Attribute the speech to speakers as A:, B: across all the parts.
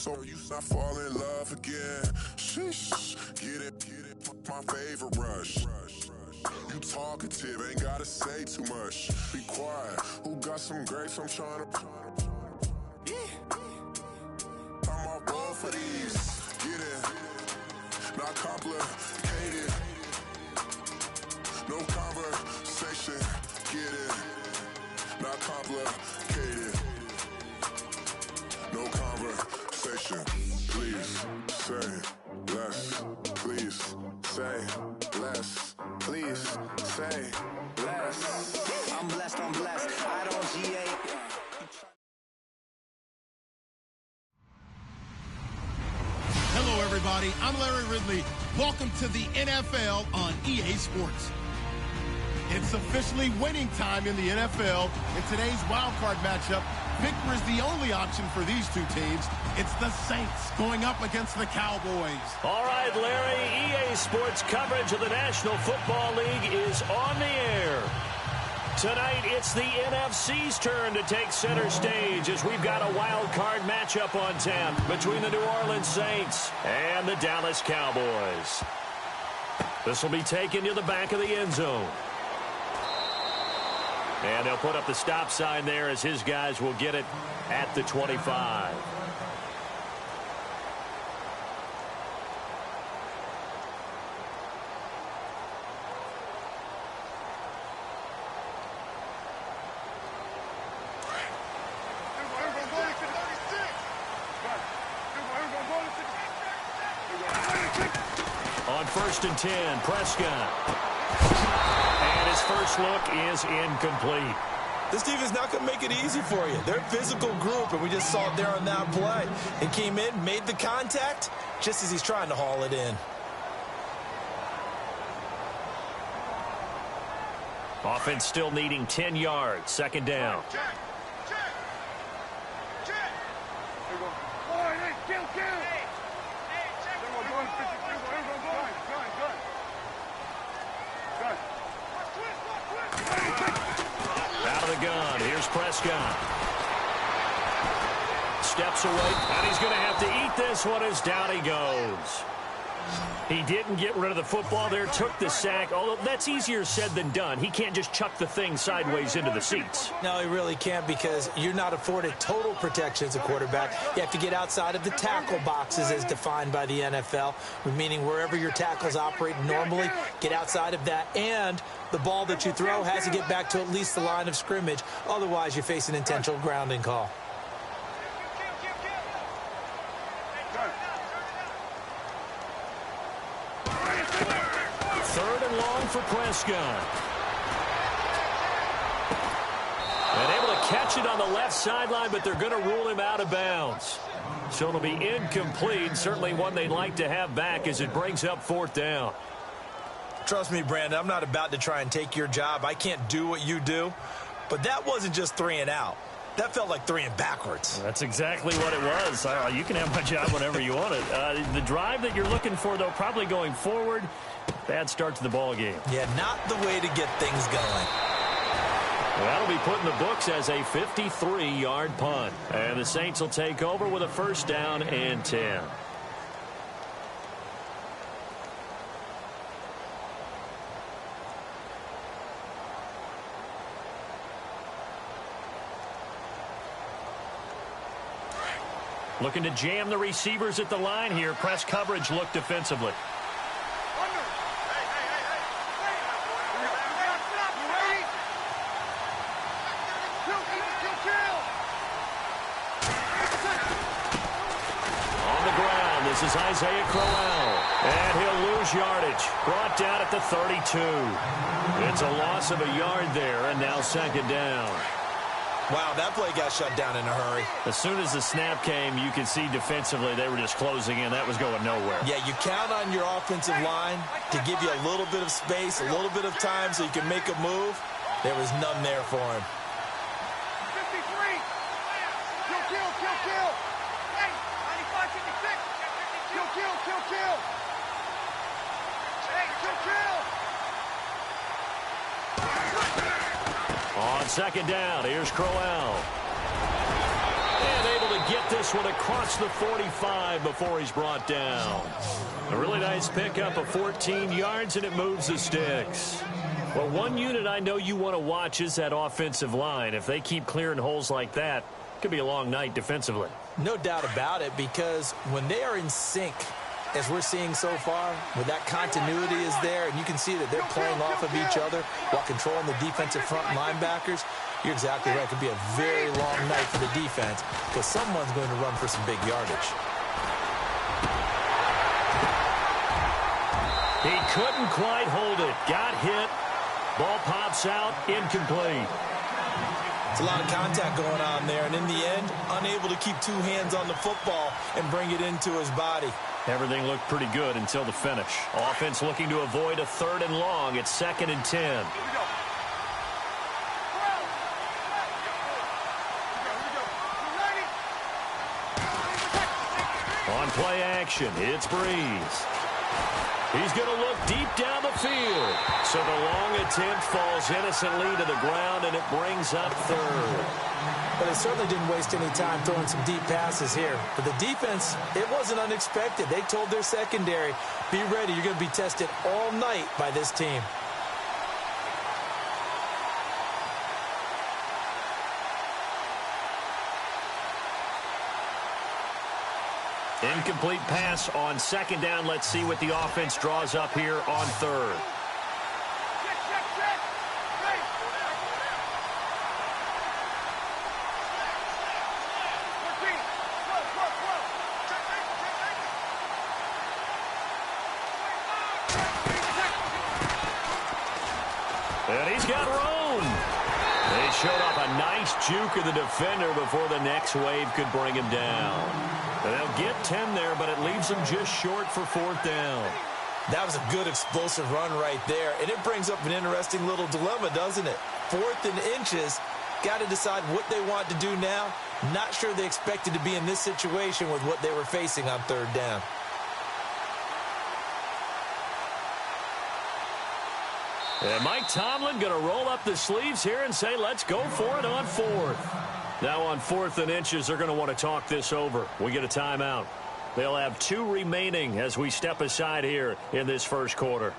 A: So you not fall in love again. Sheesh. Get it, my favorite rush. You talkative, ain't gotta say too much. Be quiet. Who got some grapes? I'm trying to. I'm all ball for these. Get it. Not complicated. No conversation. Get it. Not complicated. No conversation. Please say less. Please say less. Please say less.
B: I'm blessed, I don't GA.
C: Hello, everybody. I'm Larry Ridley. Welcome to the NFL on EA Sports. It's officially winning time in the NFL. In today's wild card matchup, victory is the only option for these two teams. It's the Saints going up against the Cowboys.
D: All right, Larry, EA Sports coverage of the National Football League is on the air. Tonight, it's the NFC's turn to take center stage as we've got a wild card matchup on tap between the New Orleans Saints and the Dallas Cowboys. This will be taken to the back of the end zone. And they'll put up the stop sign there as his guys will get it at the 25. On 1st and 10, Prescott. And his first look is incomplete.
E: This defense not going to make it easy for you. They're a physical group, and we just saw it there on that play. He came in, made the contact, just as he's trying to haul it in.
D: Offense still needing 10 yards. Second down. Out of the gun. Here's Prescott. Steps away, and he's going to have to eat this one as down he goes. He didn't get rid of the football there, took the sack, although that's easier said than done. He can't just chuck the thing sideways into the seats.
E: No, he really can't, because you're not afforded total protection as a quarterback. You have to get outside of the tackle boxes as defined by the NFL, meaning wherever your tackles operate normally, get outside of that, and the ball that you throw has to get back to at least the line of scrimmage. Otherwise, you face an intentional grounding call.
D: Third and long for Prescott. And able to catch it on the left sideline, but they're going to rule him out of bounds. So it'll be incomplete. Certainly one they'd like to have back as it brings up 4th down.
E: Trust me, Brandon, I'm not about to try and take your job. I can't do what you do. But that wasn't just 3 and out. That felt like 3 and backwards.
D: That's exactly what it was. You can have my job whenever you want it. The drive that you're looking for, though, probably going forward. Bad start to the ball game.
E: Yeah, not the way to get things going.
D: That'll be put in the books as a 53-yard punt. And the Saints will take over with a 1st down and 10. Looking to jam the receivers at the line here. Press coverage look defensively. On the ground, this is Isaiah Crowell. And he'll lose yardage. Brought down at the 32. It's a loss of a yard there, and now 2nd down.
E: Wow, that play got shut down in a hurry.
D: As soon as the snap came, you could see defensively they were just closing in. That was going nowhere.
E: Yeah, you count on your offensive line to give you a little bit of space, a little bit of time so you can make a move. There was none there for him.
F: 53. Kill. Hey, 95, 56. Kill. Hey, kill.
D: On 2nd down, here's Crowell. And able to get this one across the 45 before he's brought down. A really nice pickup of 14 yards, and it moves the sticks. Well, one unit I know you want to watch is that offensive line. If they keep clearing holes like that, it could be a long night defensively.
E: No doubt about it, because when they are in sync, as we're seeing so far, where that continuity is there, and you can see that they're playing off of each other while controlling the defensive front linebackers, you're exactly right. It could be a very long night for the defense because someone's going to run for some big yardage.
D: He couldn't quite hold it. Got hit. Ball pops out. Incomplete.
E: It's a lot of contact going on there, and in the end, unable to keep two hands on the football and bring it into his body.
D: Everything looked pretty good until the finish. Offense looking to avoid a 3rd and long. It's 2nd and 10. On play action, it's Breeze. He's going to look deep down the field. So the long attempt falls innocently to the ground, and it brings up 3rd.
E: But they certainly didn't waste any time throwing some deep passes here. For the defense, it wasn't unexpected. They told their secondary, be ready. You're going to be tested all night by this team.
D: Incomplete pass on 2nd down. Let's see what the offense draws up here on 3rd. And he's got room. They showed up a nice juke of the defender before the next wave could bring him down. And they'll get 10 there, but it leaves them just short for 4th down.
E: That was a good explosive run right there. And it brings up an interesting little dilemma, doesn't it? 4th and inches. Got to decide what they want to do now. Not sure they expected to be in this situation with what they were facing on 3rd down.
D: And Mike Tomlin going to roll up the sleeves here and say, let's go for it on 4th. Now on 4th and inches, they're going to want to talk this over. We get a timeout. They'll have 2 remaining as we step aside here in this first quarter.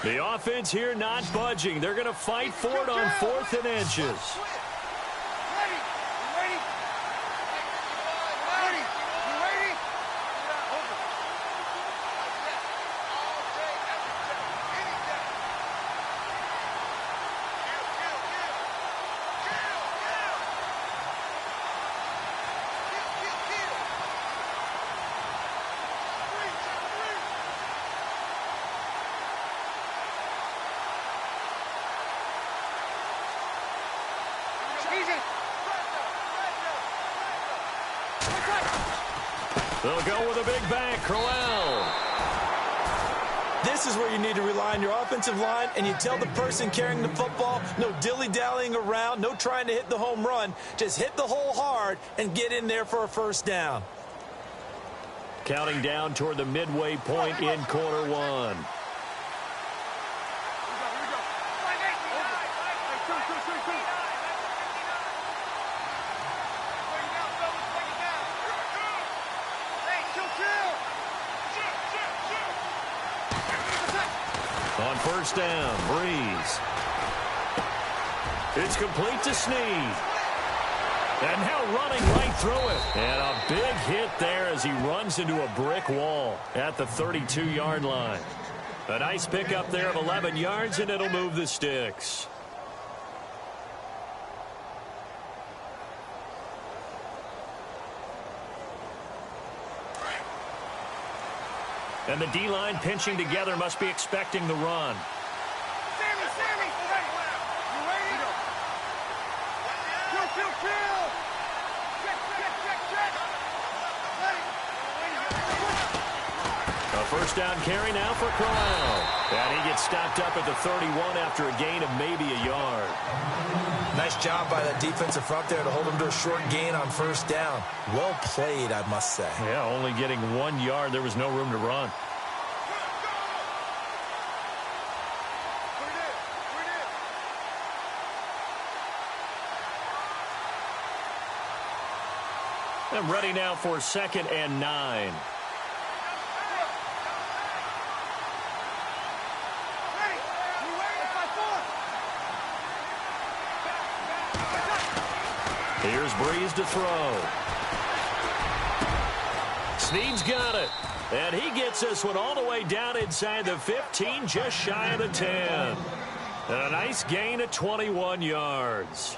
D: The offense here not budging. They're going to fight for it on 4th and inches. They'll go with a big back, Crowell.
E: This is where you need to rely on your offensive line, and you tell the person carrying the football, no dilly-dallying around, no trying to hit the home run. Just hit the hole hard and get in there for a 1st down.
D: Counting down toward the midway point in quarter 1. On 1st down, Breeze. It's complete to Snead. And now running right through it. And a big hit there as he runs into a brick wall at the 32-yard line. A nice pickup there of 11 yards, and it'll move the sticks. And the D-line pinching together must be expecting the run.
F: Sammy, you ready? Kill. Check.
D: A first down carry now for Crowell. And he gets stopped up at the 31 after a gain of maybe a yard.
E: Nice job by that defensive front there to hold him to a short gain on first down. Well played, I must say.
D: Yeah, only getting 1 yard. There was no room to run. And ready now for 2nd and 9. Here's Breeze to throw. Snead's got it. And he gets this one all the way down inside the 15, just shy of the 10. And a nice gain of 21 yards.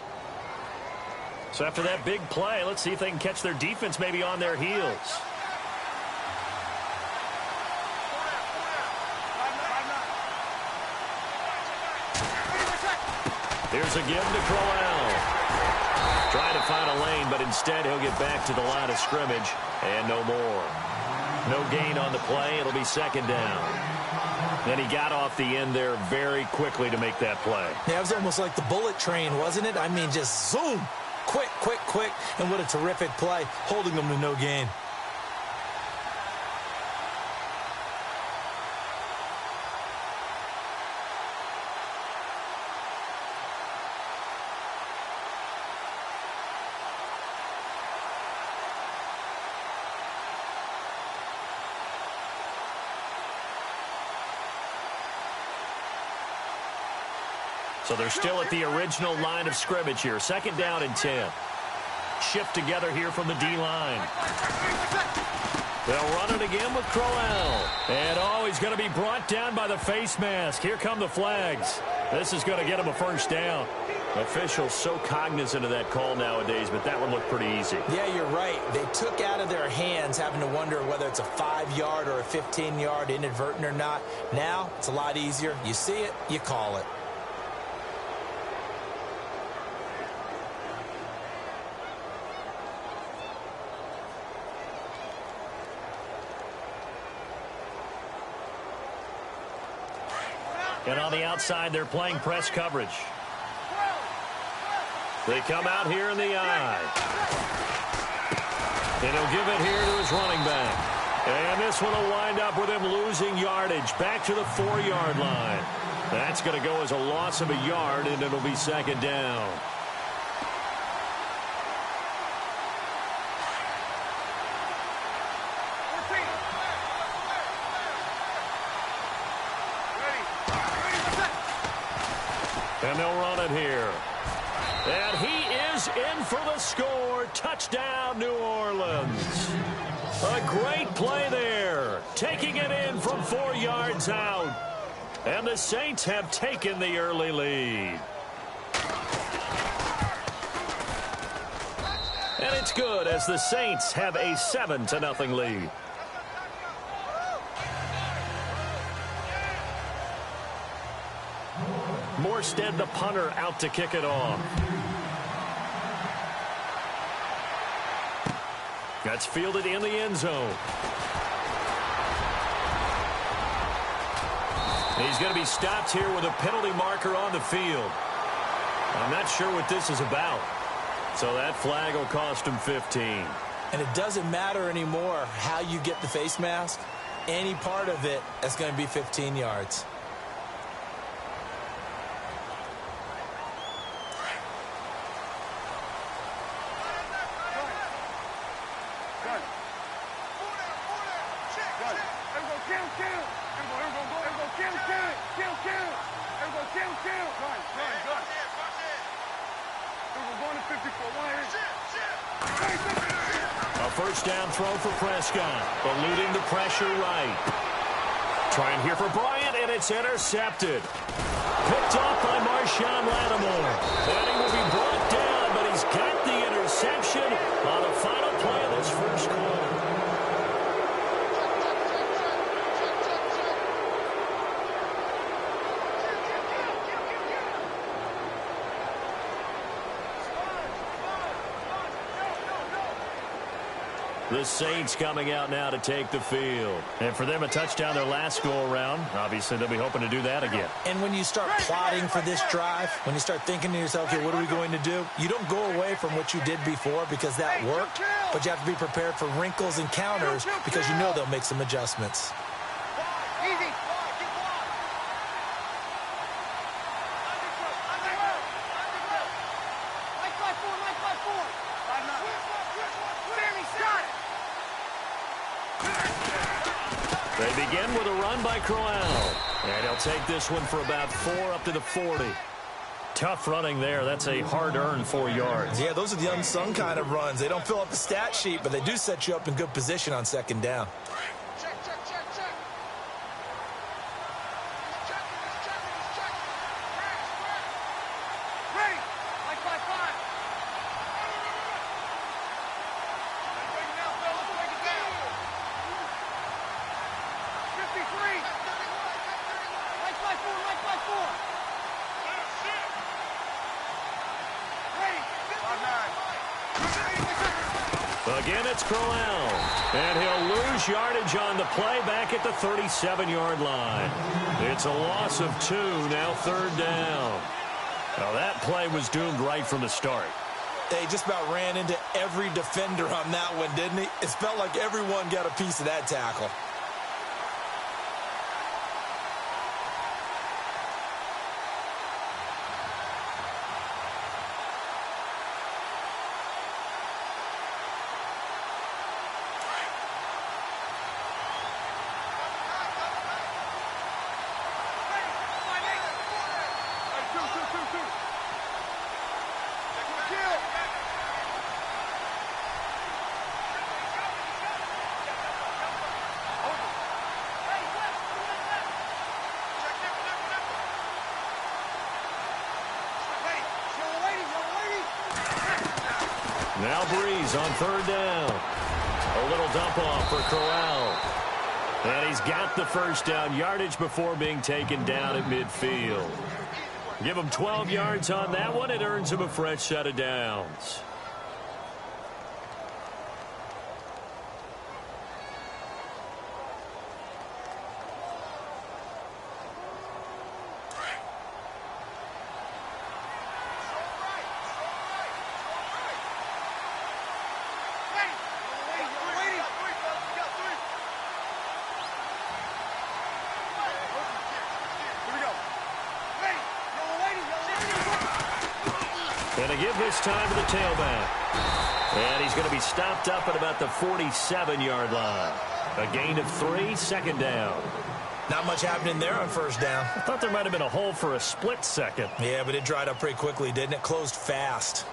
D: So after that big play, let's see if they can catch their defense maybe on their heels. Here's a give to Crowell. Trying to find a lane, but instead he'll get back to the line of scrimmage and no more. No gain on the play. It'll be 2nd down. Then he got off the end there very quickly to make that play.
E: Yeah, it was almost like the bullet train, wasn't it? I mean, just zoom. Quick, quick, quick. And what a terrific play, holding them to no gain.
D: So they're still at the original line of scrimmage here. 2nd down and 10. Shift together here from the D-line. They'll run it again with Crowell. And, oh, he's going to be brought down by the face mask. Here come the flags. This is going to get him a first down. Officials so cognizant of that call nowadays, but that one looked pretty easy.
E: Yeah, you're right. They took out of their hands having to wonder whether it's a 5-yard or a 15-yard inadvertent or not. Now, it's a lot easier. You see it, you call it.
D: And on the outside, they're playing press coverage. They come out here in the eye. And he'll give it here to his running back. And this one will wind up with him losing yardage back to the 4-yard line. That's going to go as a loss of a yard, and it'll be 2nd down. And they'll run it here. And he is in for the score. Touchdown, New Orleans. A great play there. Taking it in from 4 yards out. And the Saints have taken the early lead. And it's good as the Saints have a 7-0 lead. Morstead, the punter, out to kick it off. That's fielded in the end zone. He's going to be stopped here with a penalty marker on the field. I'm not sure what this is about. So that flag will cost him 15.
E: And it doesn't matter anymore how you get the face mask. Any part of it, that's going to be 15 yards.
D: A first down throw for Prescott, eluding the pressure right. Trying here for Bryant, and it's intercepted. Picked off by Marshawn Lattimore. And he will be brought down, but he's got the interception on the final play of this first quarter. The Saints coming out now to take the field. And for them, a touchdown their last go-around. Obviously, they'll be hoping to do that again.
E: And when you start plotting for this drive, when you start thinking to yourself, okay, what are we going to do? You don't go away from what you did before because that worked, but you have to be prepared for wrinkles and counters because you know they'll make some adjustments.
F: Easy.
D: They begin with a run by Crowell. And he'll take this one for about 4 up to the 40. Tough running there. That's a hard-earned 4 yards.
E: Yeah, those are the unsung kind of runs. They don't fill up the stat sheet, but they do set you up in good position on second down.
D: Again, it's Crowell. And he'll lose yardage on the play back at the 37-yard line. It's a loss of 2, now 3rd down. Now, that play was doomed right from the start.
E: They just about ran into every defender on that one, didn't he? It felt like everyone got a piece of that tackle.
D: Now Breeze on 3rd down. A little dump off for Crowell. And he's got the 1st down yardage before being taken down at midfield. Give him 12 yards on that one. It earns him a fresh set of downs. And a give this time to the tailback. And he's going to be stopped up at about the 47-yard line. A gain of 3, 2nd down.
E: Not much happening there on 1st down.
D: I thought there might have been a hole for a split second.
E: Yeah, but it dried up pretty quickly, didn't it? Closed fast.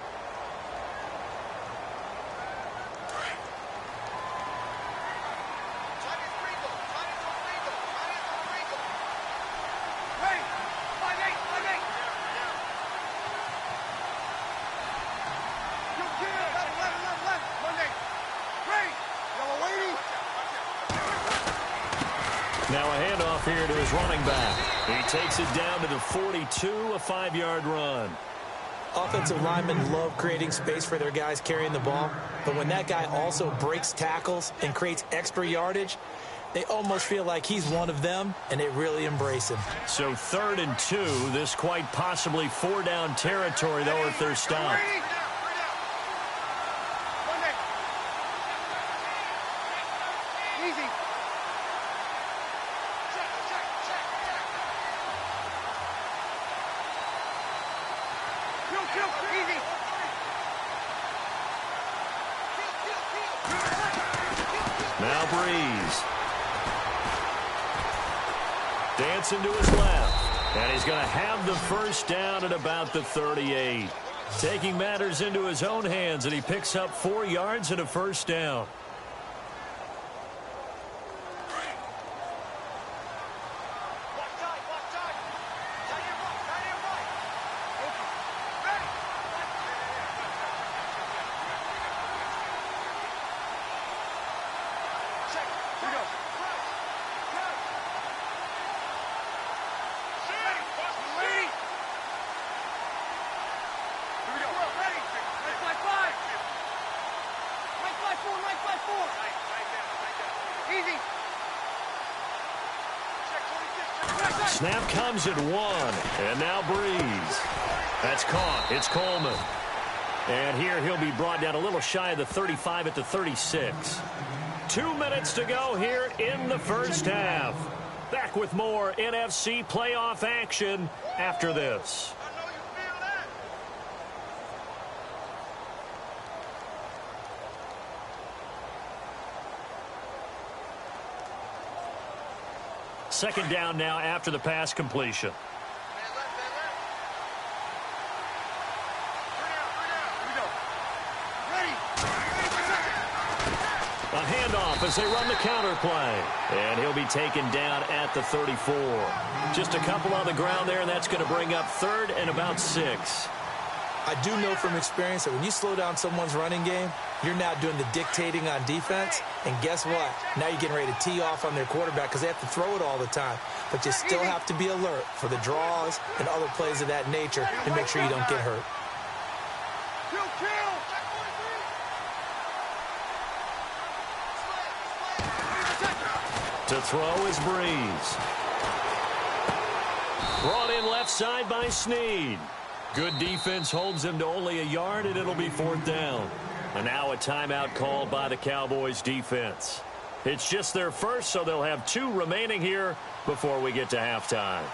D: Now a handoff here to his running back. He takes it down to the 42, a 5-yard run.
E: Offensive linemen love creating space for their guys carrying the ball, but when that guy also breaks tackles and creates extra yardage, they almost feel like he's one of them, and they really embrace him.
D: So 3rd and 2, this quite possibly 4-down territory, though, if they're stopped. Now Breeze. Dancing to his left. And he's going to have the 1st down at about the 38. Taking matters into his own hands, and he picks up 4 yards and a 1st down. Snap comes at 1. And now Breeze. That's caught. It's Coleman. And here he'll be brought down a little shy of the 35 at the 36. 2 minutes to go here in the first half. Back with more NFC playoff action after this. Second down now after the pass completion. A handoff as they run the counter play. And he'll be taken down at the 34. Just a couple on the ground there, and that's going to bring up third and about 6.
E: I do know from experience that when you slow down someone's running game, you're now doing the dictating on defense. And guess what? Now you're getting ready to tee off on their quarterback because they have to throw it all the time. But you still have to be alert for the draws and other plays of that nature and make sure you don't get hurt.
D: To throw is Breeze. Brought in left side by Snead. Good defense holds him to only a yard, and it'll be 4th down. And now a timeout called by the Cowboys defense. It's just their first, so they'll have 2 remaining here before we get to halftime.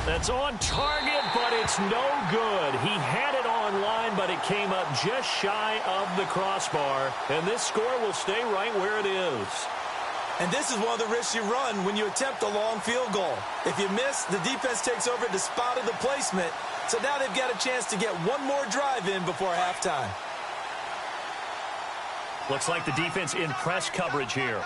D: That's on target, but it's no good. He had it on line, but it came up just shy of the crossbar. And this score will stay right where it is.
E: And this is one of the risks you run when you attempt a long field goal. If you miss, the defense takes over at the spot of the placement. So now they've got a chance to get one more drive in before halftime.
D: Looks like the defense in press coverage here.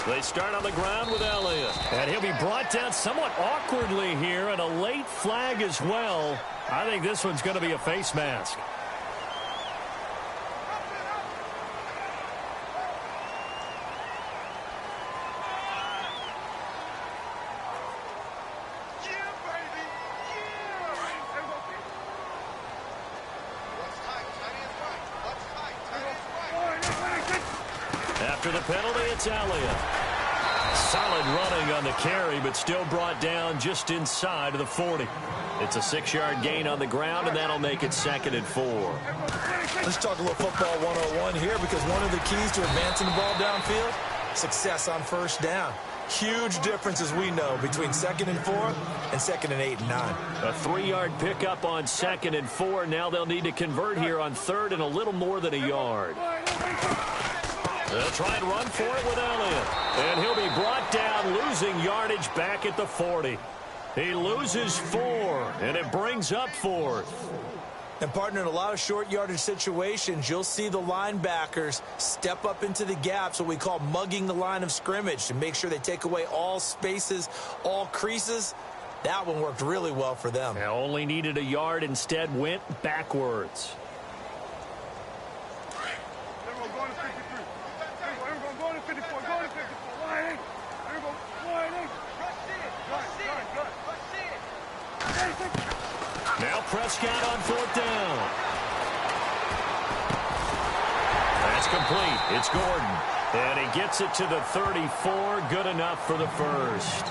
D: They start on the ground with Elliott. And he'll be brought down somewhat awkwardly here, and a late flag as well. I think this one's going to be a face mask. After the penalty, it's Elliott. Solid running on the carry, but still brought down just inside of the 40. It's a 6-yard gain on the ground, and that'll make it 2nd and 4.
E: Let's talk a little football 101 here, because one of the keys to advancing the ball downfield, success on first down. Huge difference, as we know, between 2nd and 4 and 2nd and 8 and 9.
D: A 3-yard pickup on 2nd and 4. Now they'll need to convert here on 3rd and a little more than a yard. They'll try and run for it with Elliott. And he'll be brought down, losing yardage back at the 40. He loses 4, and it brings up 4th.
E: And, partner, in a lot of short yardage situations, you'll see the linebackers step up into the gaps, what we call mugging the line of scrimmage, to make sure they take away all spaces, all creases. That one worked really well for them.
D: Now only needed a yard, instead went backwards. Now Prescott on 4th down. That's complete. It's Gordon. And he gets it to the 34. Good enough for the first.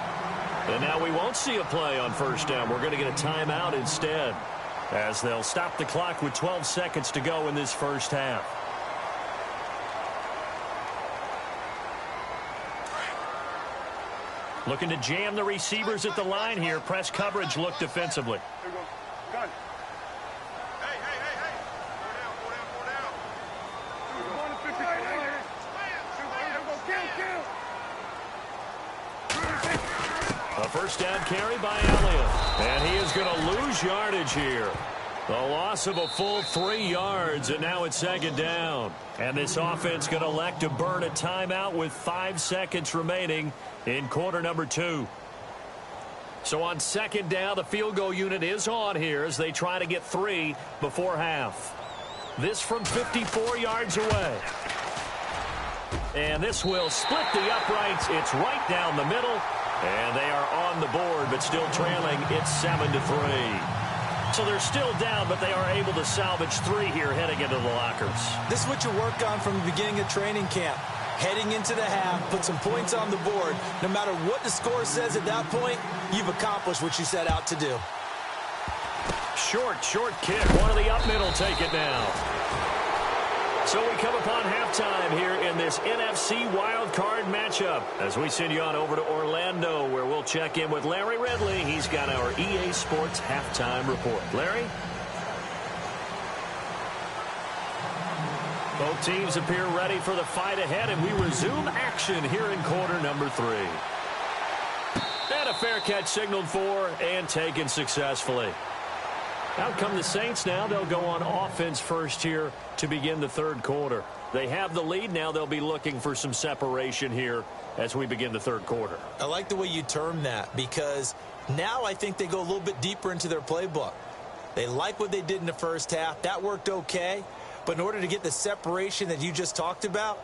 D: And now we won't see a play on 1st down. We're going to get a timeout instead, as they'll stop the clock with 12 seconds to go in this first half. Looking to jam the receivers at the line here. Press coverage look defensively. A 1st down carry by Elliott. And he is going to lose yardage here. The loss of a full 3 yards, and now it's 2nd down. And this offense going to elect to burn a timeout with 5 seconds remaining in quarter number 2. So on second down, the field goal unit is on here as they try to get 3 before half. This from 54 yards away. And this will split the uprights. It's right down the middle. And they are on the board, but still trailing. It's 7-3. So they're still down, but they are able to salvage 3 here heading into the lockers.
E: This is what you work on from the beginning of training camp. Heading into the half, put some points on the board. No matter what the score says at that point, you've accomplished what you set out to do.
D: Short kick. One of the up middle take it now. So we come upon halftime here in this NFC Wild Card matchup as we send you on over to Orlando, where we'll check in with Larry Ridley. He's got our EA Sports halftime report. Larry? Both teams appear ready for the fight ahead, and we resume action here in quarter number 3. And a fair catch signaled for and taken successfully. Out come the Saints now. They'll go on offense first here to begin the third quarter. They have the lead. Now they'll be looking for some separation here as we begin the third quarter.
E: I like the way you term that, because now I think they go a little bit deeper into their playbook. They like what they did in the first half. That worked okay. But in order to get the separation that you just talked about,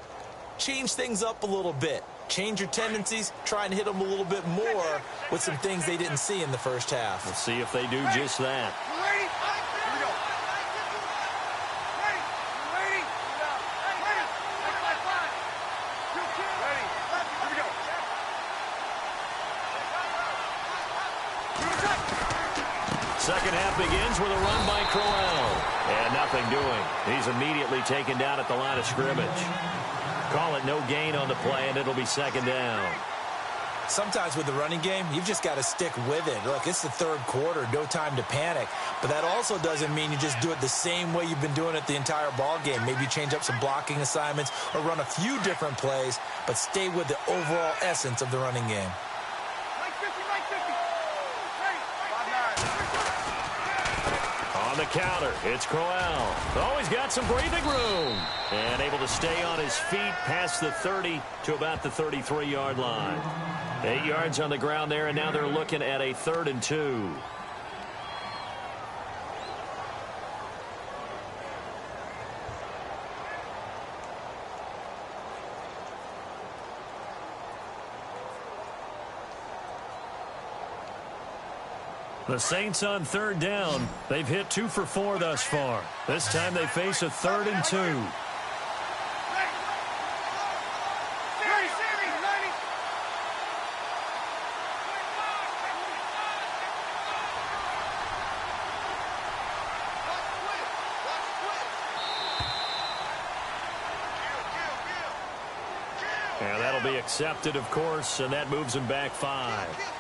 E: change things up a little bit. Change your tendencies, try and hit them a little bit more with some things they didn't see in the first half.
D: Let's see if they do just that.
F: Ready? Here we go. Ready? Ready? Ready? Ready? Here we go.
D: Second half begins with a run by Crowell. And nothing doing. He's immediately taken down at the line of scrimmage. Call it no gain on the play, and it'll be second down.
E: Sometimes with the running game, you've just got to stick with it. Look, it's the third quarter, no time to panic. But that also doesn't mean you just do it the same way you've been doing it the entire ball game. Maybe change up some blocking assignments or run a few different plays, but stay with the overall essence of the running game.
D: On the counter, it's Crowell. Oh, he's got some breathing room. And able to stay on his feet past the 30 to about the 33-yard line. 8 yards on the ground there, and now they're looking at a 3rd and 2. The Saints on 3rd down. They've hit 2 for 4 thus far. This time they face a 3rd and 2. And that'll be accepted, of course, and that moves him back 5.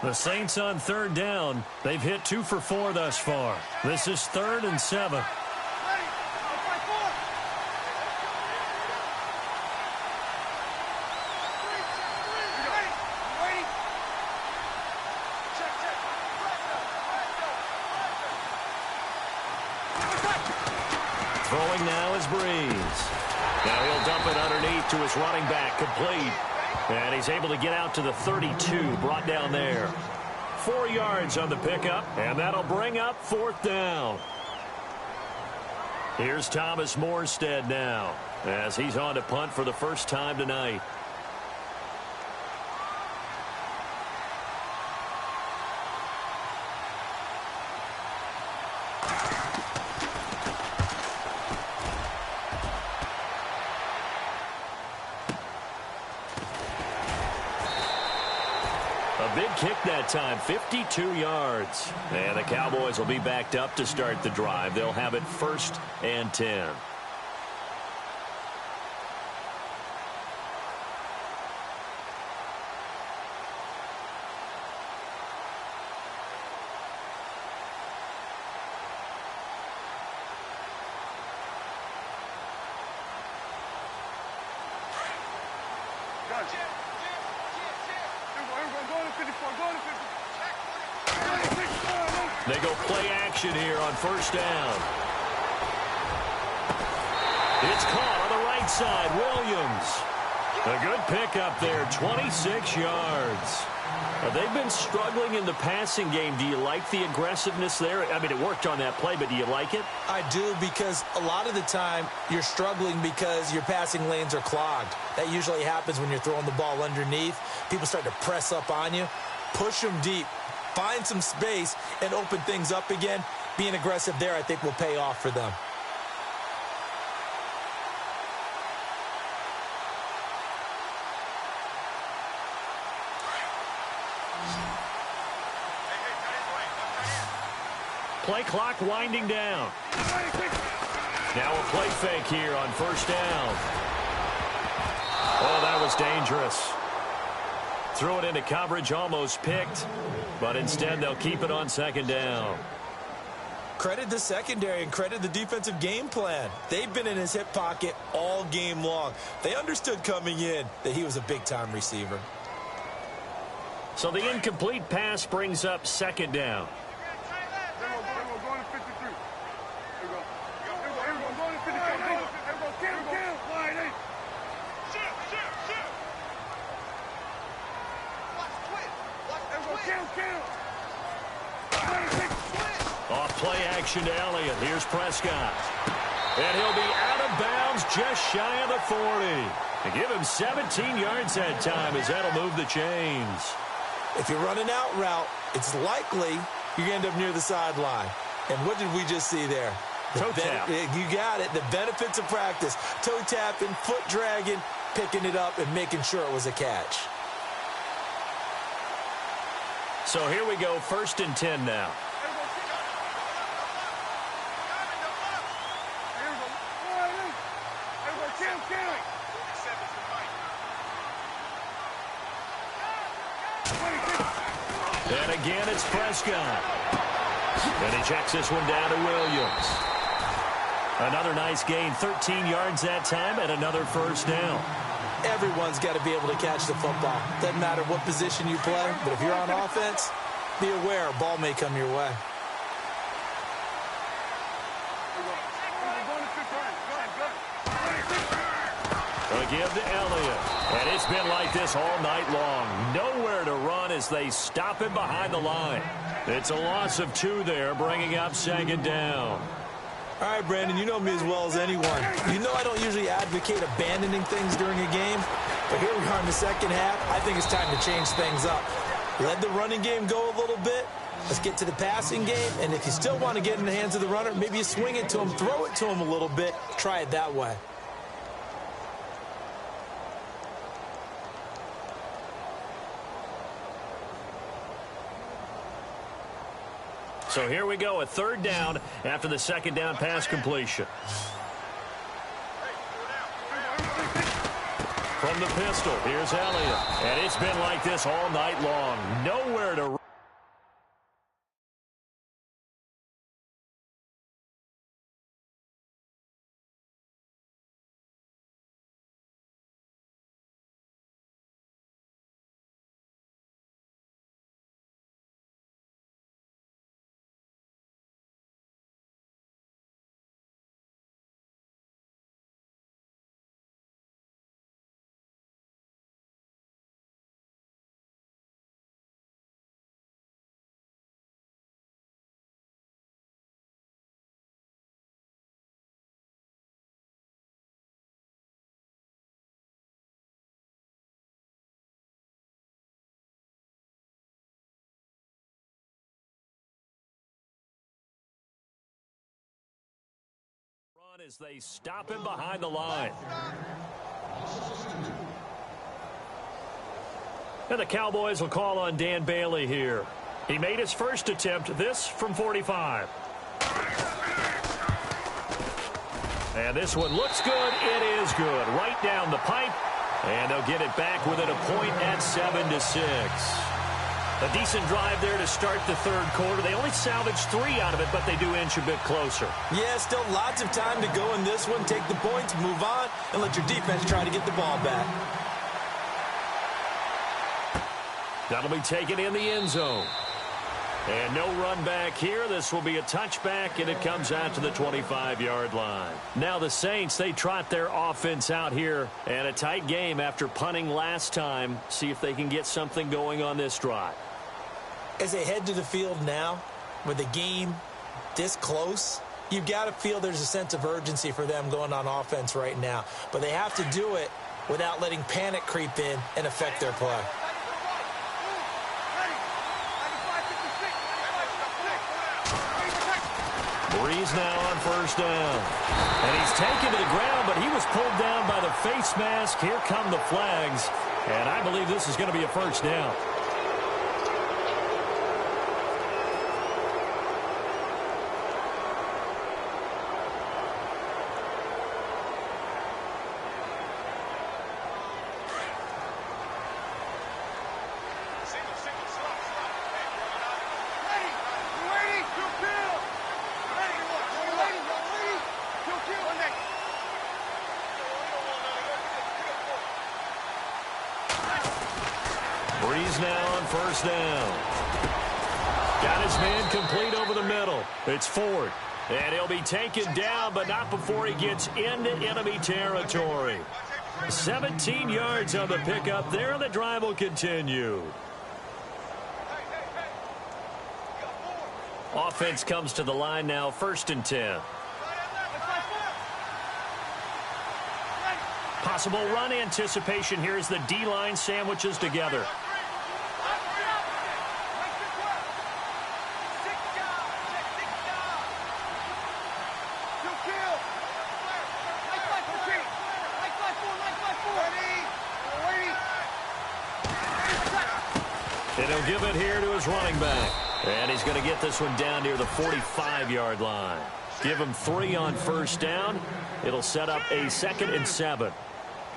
D: The Saints on 3rd down. They've hit 2 for 4 thus far. This is 3rd and 7. Throwing now is Breeze. Now he'll dump it underneath to his running back, complete. And he's able to get out to the 32, brought down there. 4 yards on the pickup, and that'll bring up 4th down. Here's Thomas Morstead now, as he's on to punt for the first time tonight. Big kick that time, 52 yards. And the Cowboys will be backed up to start the drive. They'll have it 1st and 10. They go play action here on 1st down. It's caught on the right side. Williams. A good pickup there, 26 yards. They've been struggling in the passing game. Do you like the aggressiveness there? I mean, it worked on that play, but do you like it?
E: I do, because a lot of the time you're struggling because your passing lanes are clogged. That usually happens when you're throwing the ball underneath. People start to press up on you. Push them deep. Find some space and open things up again. Being aggressive there, I think, will pay off for them.
D: Play clock winding down. Now a play fake here on first down. Oh, that was dangerous. Threw it into coverage, almost picked, but instead they'll keep it on second down.
E: Credit the secondary and credit the defensive game plan. They've been in his hip pocket all game long. They understood coming in that he was a big-time receiver.
D: So the incomplete pass brings up second down. Off play action to Elliott. Here's Prescott. And he'll be out of bounds just shy of the 40. To give him 17 yards that time as that'll move the chains.
E: If you're running out route, it's likely you're going to end up near the sideline. And what did we just see there?
D: Toe tap.
E: You got it. The benefits of practice. Toe tapping, foot dragging, picking it up, and making sure it was a catch.
D: So here we go, 1st and 10 now. And again, it's Prescott. And he checks this one down to Williams. Another nice gain, 13 yards that time, and another first down.
E: Everyone's got to be able to catch the football. Doesn't matter what position you play, but if you're on offense, be aware a ball may come your way.
D: A give to Elliott. And it's been like this all night long. Nowhere to run as they stop him behind the line. It's a loss of 2 there, bringing up second down.
E: All right, Brandon, you know me as well as anyone. You know I don't usually advocate abandoning things during a game, but here we are in the second half. I think it's time to change things up. Let the running game go a little bit. Let's get to the passing game, and if you still want to get in the hands of the runner, maybe you swing it to him, throw it to him a little bit, try it that way.
D: So here we go, a 3rd down after the second down pass completion. From the pistol, here's Elliott. And it's been like this all night long. Nowhere to run. As they stop him behind the line. And the Cowboys will call on Dan Bailey here. He made his first attempt, this from 45. And this one looks good. It is good. Right down the pipe. And they'll get it back within a point at 7-6. A decent drive there to start the 3rd quarter. They only salvaged 3 out of it, but they do inch a bit closer.
E: Yeah, still lots of time to go in this one. Take the points, move on, and let your defense try to get the ball back.
D: That'll be taken in the end zone. And no run back here. This will be a touchback, and it comes out to the 25-yard line. Now the Saints, they trot their offense out here, and a tight game after punting last time. See if they can get something going on this drive.
E: As they head to the field now, with the game this close, you've got to feel there's a sense of urgency for them going on offense right now. But they have to do it without letting panic creep in and affect their play.
D: Breeze now on first down. And he's taken to the ground, but he was pulled down by the face mask. Here come the flags. And I believe this is going to be a first down. Breeze now on first down. Got his man complete over the middle. It's Ford. And he'll be taken down, but not before he gets into enemy territory. 17 yards on the pickup there, and the drive will continue. Offense comes to the line now, 1st and 10. Possible run anticipation here as the D-line sandwiches together. And he'll give it here to his running back. And he's going to get this one down near the 45-yard line. Give him 3 on first down. It'll set up a 2nd and 7.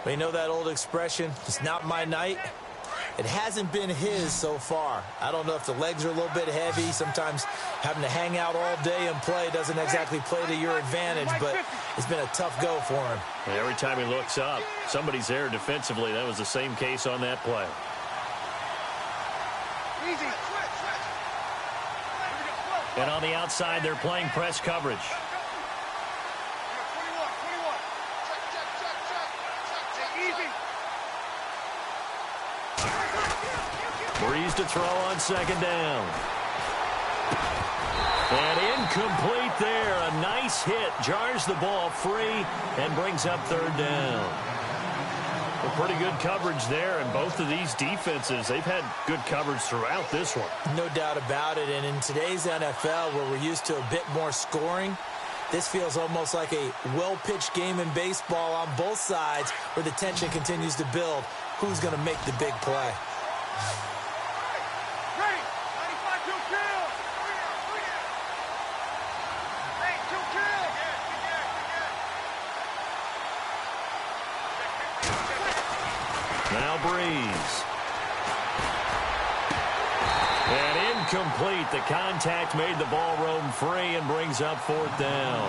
E: We know that old expression, it's not my night. It hasn't been his so far. I don't know if the legs are a little bit heavy. Sometimes having to hang out all day and play doesn't exactly play to your advantage, but it's been a tough go for him.
D: And every time he looks up, somebody's there defensively. That was the same case on that play. And on the outside, they're playing press coverage. Breeze to throw on 2nd down. And incomplete there. A nice hit. Jars the ball free and brings up 3rd down. Well, pretty good coverage there, and both of these defenses, they've had good coverage throughout this one.
E: No doubt about it, and in today's NFL, where we're used to a bit more scoring, this feels almost like a well-pitched game in baseball on both sides where the tension continues to build. Who's going to make the big play?
D: Now Breeze. And incomplete. The contact made the ball roam free and brings up 4th down.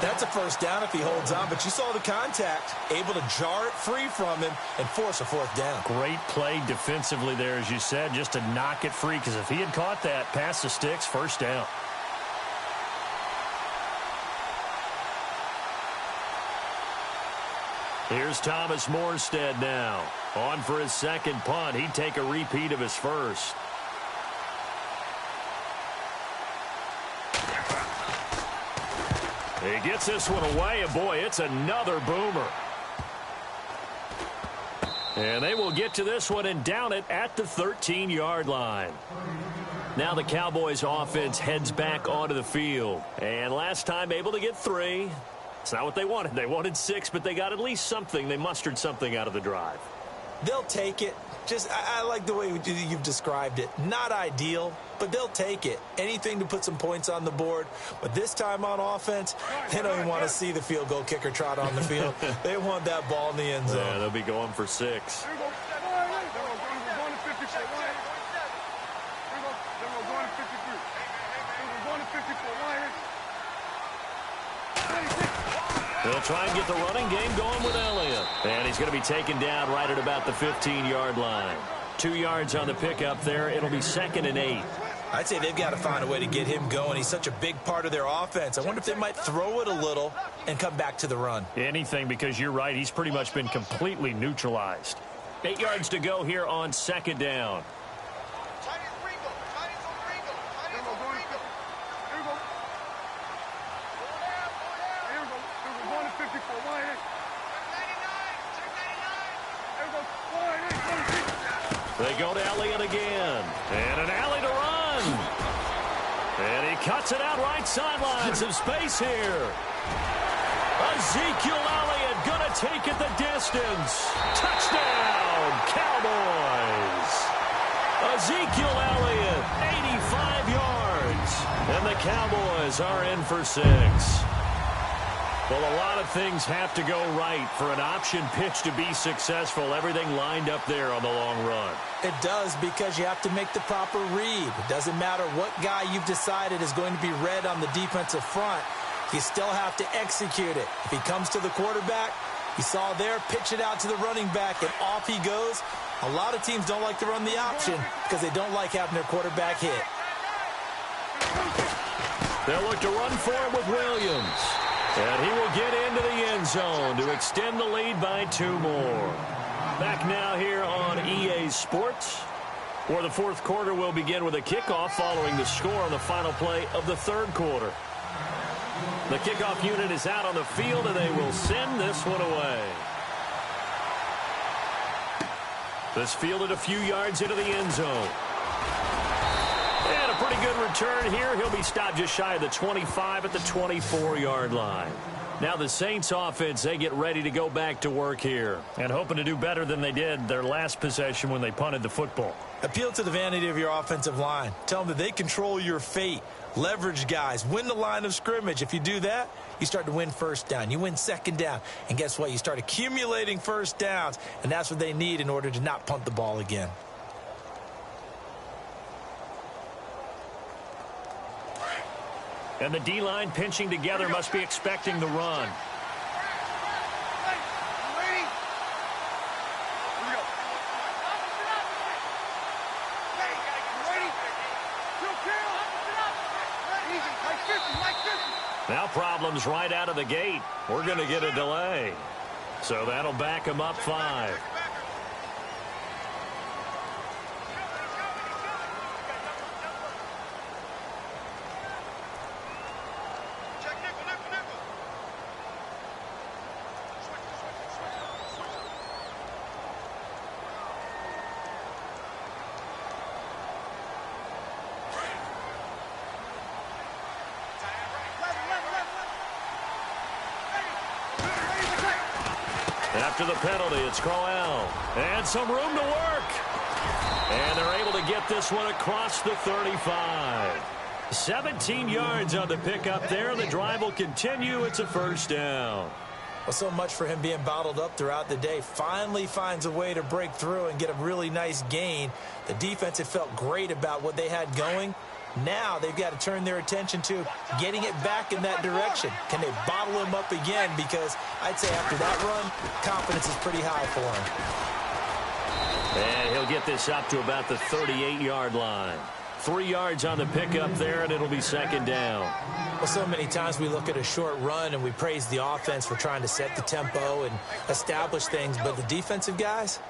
E: That's a first down if he holds on, but you saw the contact, able to jar it free from him and force a 4th down.
D: Great play defensively there, as you said, just to knock it free, because if he had caught that, past the sticks, 1st down. Here's Thomas Morstead now. On for his 2nd punt. He'd take a repeat of his first. He gets this one away, and boy, it's another boomer. And they will get to this one and down it at the 13-yard line. Now the Cowboys offense heads back onto the field. And last time able to get 3. It's not what they wanted. They wanted 6, but they got at least something. They mustered something out of the drive.
E: They'll take it. I like the way you've described it. Not ideal, but they'll take it. Anything to put some points on the board. But this time on offense, they don't even want to see the field goal kicker trot on the field. They want that ball in the end zone.
D: Yeah, they'll be going for 6. They'll try and get the running game going with Elliott. And he's going to be taken down right at about the 15-yard line. 2 yards on the pickup there. It'll be 2nd and 8.
E: I'd say they've got to find a way to get him going. He's such a big part of their offense. I wonder if they might throw it a little and come back to the run.
D: Anything, because you're right. He's pretty much been completely neutralized. 8 yards to go here on second down. They go to Elliott again. And an alley to run. And he cuts it out right sideline. Some space here. Ezekiel Elliott going to take it the distance. Touchdown, Cowboys. Ezekiel Elliott, 85 yards. And the Cowboys are in for 6. Well, a lot of things have to go right for an option pitch to be successful. Everything lined up there on the long run.
E: It does, because you have to make the proper read. It doesn't matter what guy you've decided is going to be read on the defensive front. You still have to execute it. If he comes to the quarterback, you saw there, pitch it out to the running back, and off he goes. A lot of teams don't like to run the option because they don't like having their quarterback hit.
D: They'll look to run for it with Williams. And he will get into the end zone to extend the lead by 2 more. Back now here on EA Sports, where the fourth quarter will begin with a kickoff following the score on the final play of the third quarter. The kickoff unit is out on the field, and they will send this one away. This fielded a few yards into the end zone. And a pretty good return here. He'll be stopped just shy of the 25 at the 24-yard line. Now the Saints offense, they get ready to go back to work here and hoping to do better than they did their last possession when they punted the football.
E: Appeal to the vanity of your offensive line. Tell them that they control your fate. Leverage guys. Win the line of scrimmage. If you do that, you start to win first down. You win second down. And guess what? You start accumulating first downs. And that's what they need in order to not punt the ball again.
D: And the D-line pinching together must be expecting the run. Now problems right out of the gate. We're going to get a delay. So that'll back him up 5. After the penalty, it's Crowell. And some room to work. And they're able to get this one across the 35. 17 yards on the pickup there. The drive will continue. It's a first down.
E: Well, so much for him being bottled up throughout the day. Finally finds a way to break through and get a really nice gain. The defense had felt great about what they had going. Now they've got to turn their attention to getting it back in that direction. Can they bottle him up again? Because I'd say after that run, confidence is pretty high for him.
D: And he'll get this up to about the 38-yard line. 3 yards on the pickup there, and it'll be second down.
E: Well, so many times we look at a short run and we praise the offense for trying to set the tempo and establish things. But the defensive guys,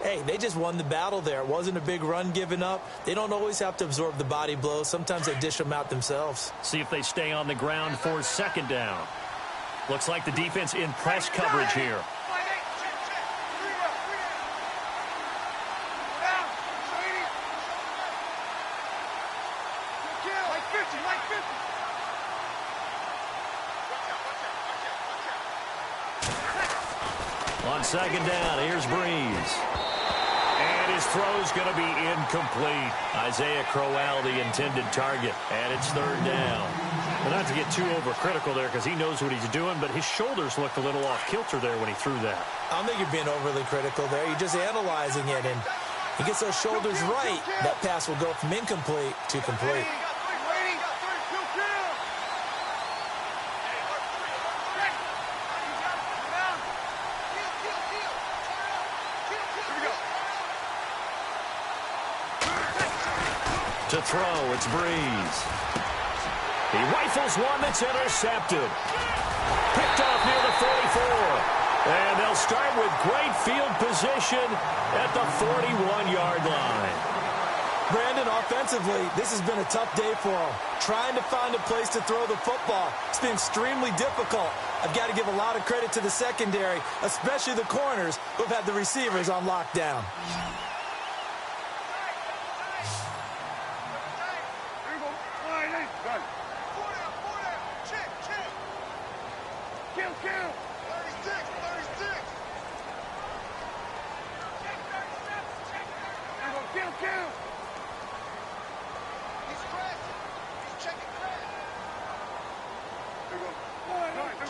E: hey, they just won the battle there. It wasn't a big run given up. They don't always have to absorb the body blows. Sometimes they dish them out themselves.
D: See if they stay on the ground for second down. Looks like the defense in press coverage here. On second down, here's Breeze. And his throw's going to be incomplete. Isaiah Crowell, the intended target. And it's third down. But not to get too overcritical there because he knows what he's doing, but his shoulders looked a little off kilter there when he threw that.
E: I don't think you're being overly critical there. You're just analyzing it, and he gets those shoulders right. That pass will go from incomplete to complete.
D: To throw, it's Breeze. He rifles one that's intercepted. Picked off near the 44. And they'll start with great field position at the 41-yard line.
E: Brandon, offensively, this has been a tough day for them. Trying to find a place to throw the football. It's been extremely difficult. I've got to give a lot of credit to the secondary, especially the corners who have had the receivers on lockdown.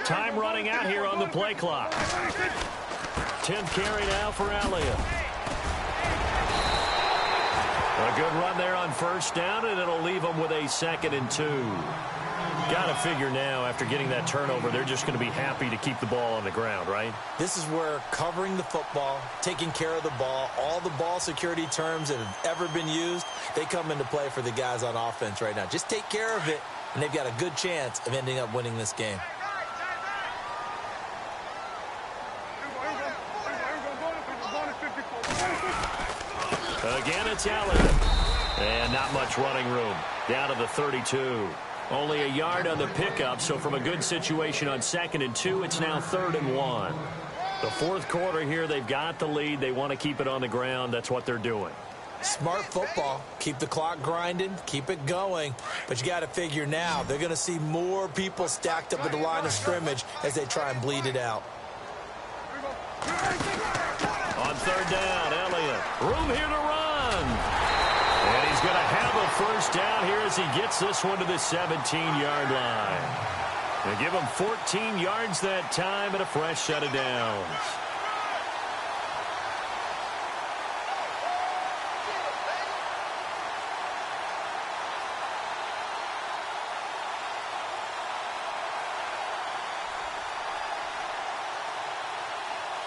D: Time running out here on the play clock. 10th carry now for Elliott. A good run there on first down, and it'll leave them with a 2nd and 2. Got to figure now, after getting that turnover, they're just going to be happy to keep the ball on the ground, right?
E: This is where covering the football, taking care of the ball, all the ball security terms that have ever been used, they come into play for the guys on offense right now. Just take care of it, and they've got a good chance of ending up winning this game.
D: Again, it's Elliott. And not much running room. Down to the 32. Only a yard on the pickup, so from a good situation on 2nd and 2, it's now 3rd and 1. The fourth quarter here, they've got the lead. They want to keep it on the ground. That's what they're doing.
E: Smart football. Keep the clock grinding. Keep it going. But you got to figure now, they're going to see more people stacked up at the line of scrimmage as they try and bleed it out.
D: On 3rd down, Elliott. Room here to run. And he's going to have a first down here as he gets this one to the 17-yard line. They give him 14 yards that time and a fresh set of downs.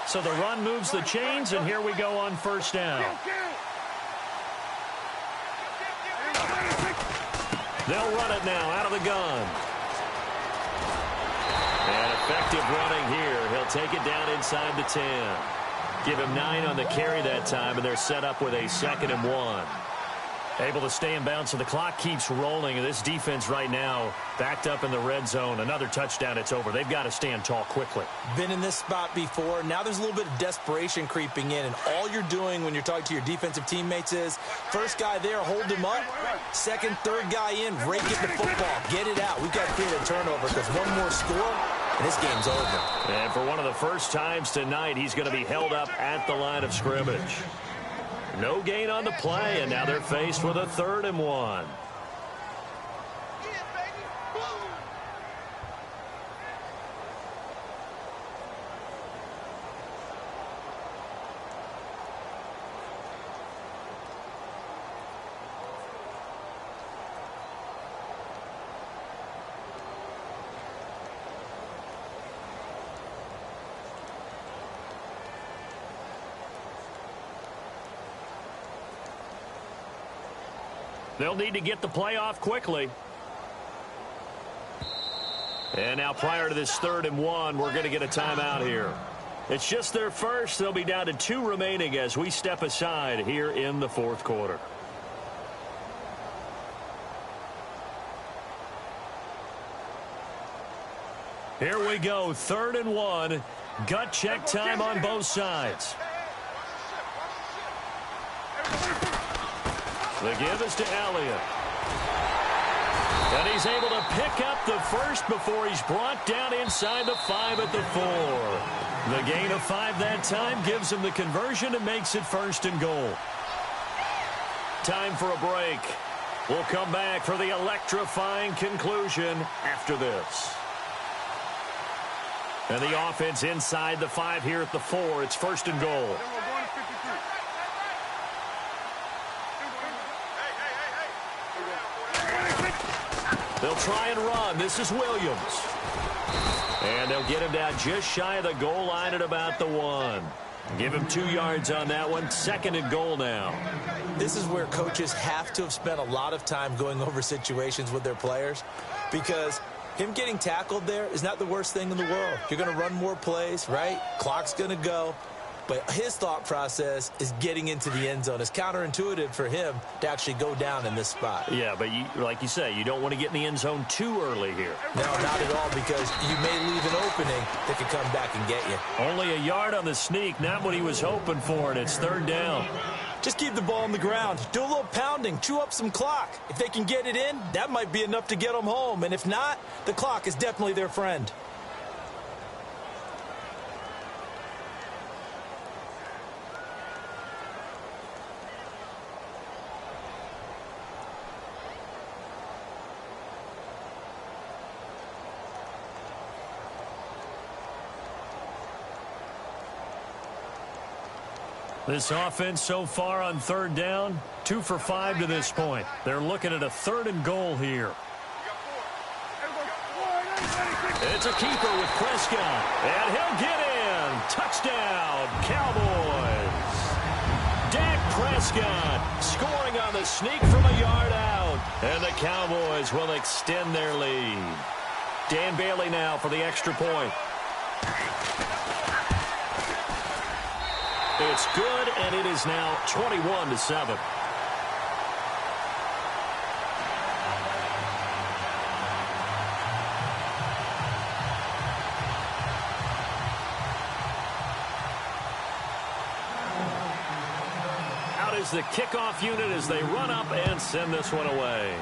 D: So the run moves the chains, and here we go on first down. They'll run it now out of the gun. And effective running here. He'll take it down inside the 10. Give him 9 on the carry that time, and they're set up with a 2nd and 1. Able to stay in bounds, so the clock keeps rolling. And this defense right now backed up in the red zone. Another touchdown, it's over. They've got to stand tall quickly.
E: Been in this spot before. Now there's a little bit of desperation creeping in. And all you're doing when you're talking to your defensive teammates is, first guy there, hold him up. Second, third guy in, rake it to football. Get it out. We've got to create a turnover because one more score, and this game's over.
D: And for one of the first times tonight, he's going to be held up at the line of scrimmage. No gain on the play, and now they're faced with a 3rd and 1. They'll need to get the play off quickly. And now prior to this 3rd and 1, we're going to get a timeout here. It's just their first. They'll be down to 2 remaining as we step aside here in the fourth quarter. Here we go, 3rd and 1. Gut check time on both sides. The give is to Elliott. And he's able to pick up the first before he's brought down inside the 5 at the 4. The gain of 5 that time gives him the conversion and makes it 1st and goal. Time for a break. We'll come back for the electrifying conclusion after this. And the offense inside the 5 here at the 4. It's 1st and goal. They'll try and run. This is Williams. And they'll get him down just shy of the goal line at about the 1. Give him 2 yards on that one. 2nd and goal now.
E: This is where coaches have to have spent a lot of time going over situations with their players, because him getting tackled there is not the worst thing in the world. You're going to run more plays, right? Clock's going to go. But his thought process is getting into the end zone. It's counterintuitive for him to actually go down in this spot.
D: Yeah, but like you say, you don't want to get in the end zone too early here.
E: No, not at all, because you may leave an opening that could come back and get you.
D: Only a yard on the sneak, not what he was hoping for, and it's 3rd down.
E: Just keep the ball on the ground. Do a little pounding. Chew up some clock. If they can get it in, that might be enough to get them home. And if not, the clock is definitely their friend.
D: This offense so far on 3rd down, 2 for 5 to this point. They're looking at a 3rd and goal here. It's a keeper with Prescott, and he'll get in. Touchdown, Cowboys. Dak Prescott scoring on the sneak from a yard out, and the Cowboys will extend their lead. Dan Bailey now for the extra point. It's good, and it is now 21-7. Out is the kickoff unit as they run up and send this one away.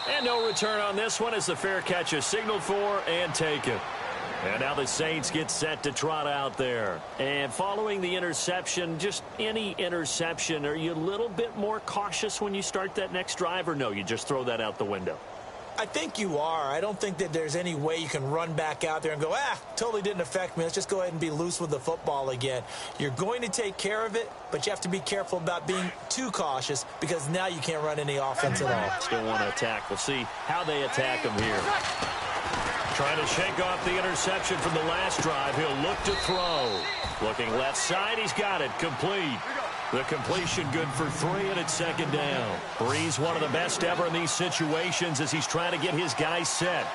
D: And no return on this one as the fair catch is signaled for and taken. And now the Saints get set to trot out there. And following the interception, just any interception, are you a little bit more cautious when you start that next drive, or no, you just throw that out the window?
E: I think you are. I don't think that there's any way you can run back out there and go, totally didn't affect me. Let's just go ahead and be loose with the football again. You're going to take care of it, but you have to be careful about being too cautious, because now you can't run any offense at all.
D: Still want to attack. We'll see how they attack him here. Trying to shake off the interception from the last drive. He'll look to throw. Looking left side. He's got it. Complete. The completion good for 3, and it's 2nd down. Breeze, one of the best ever in these situations as he's trying to get his guys set.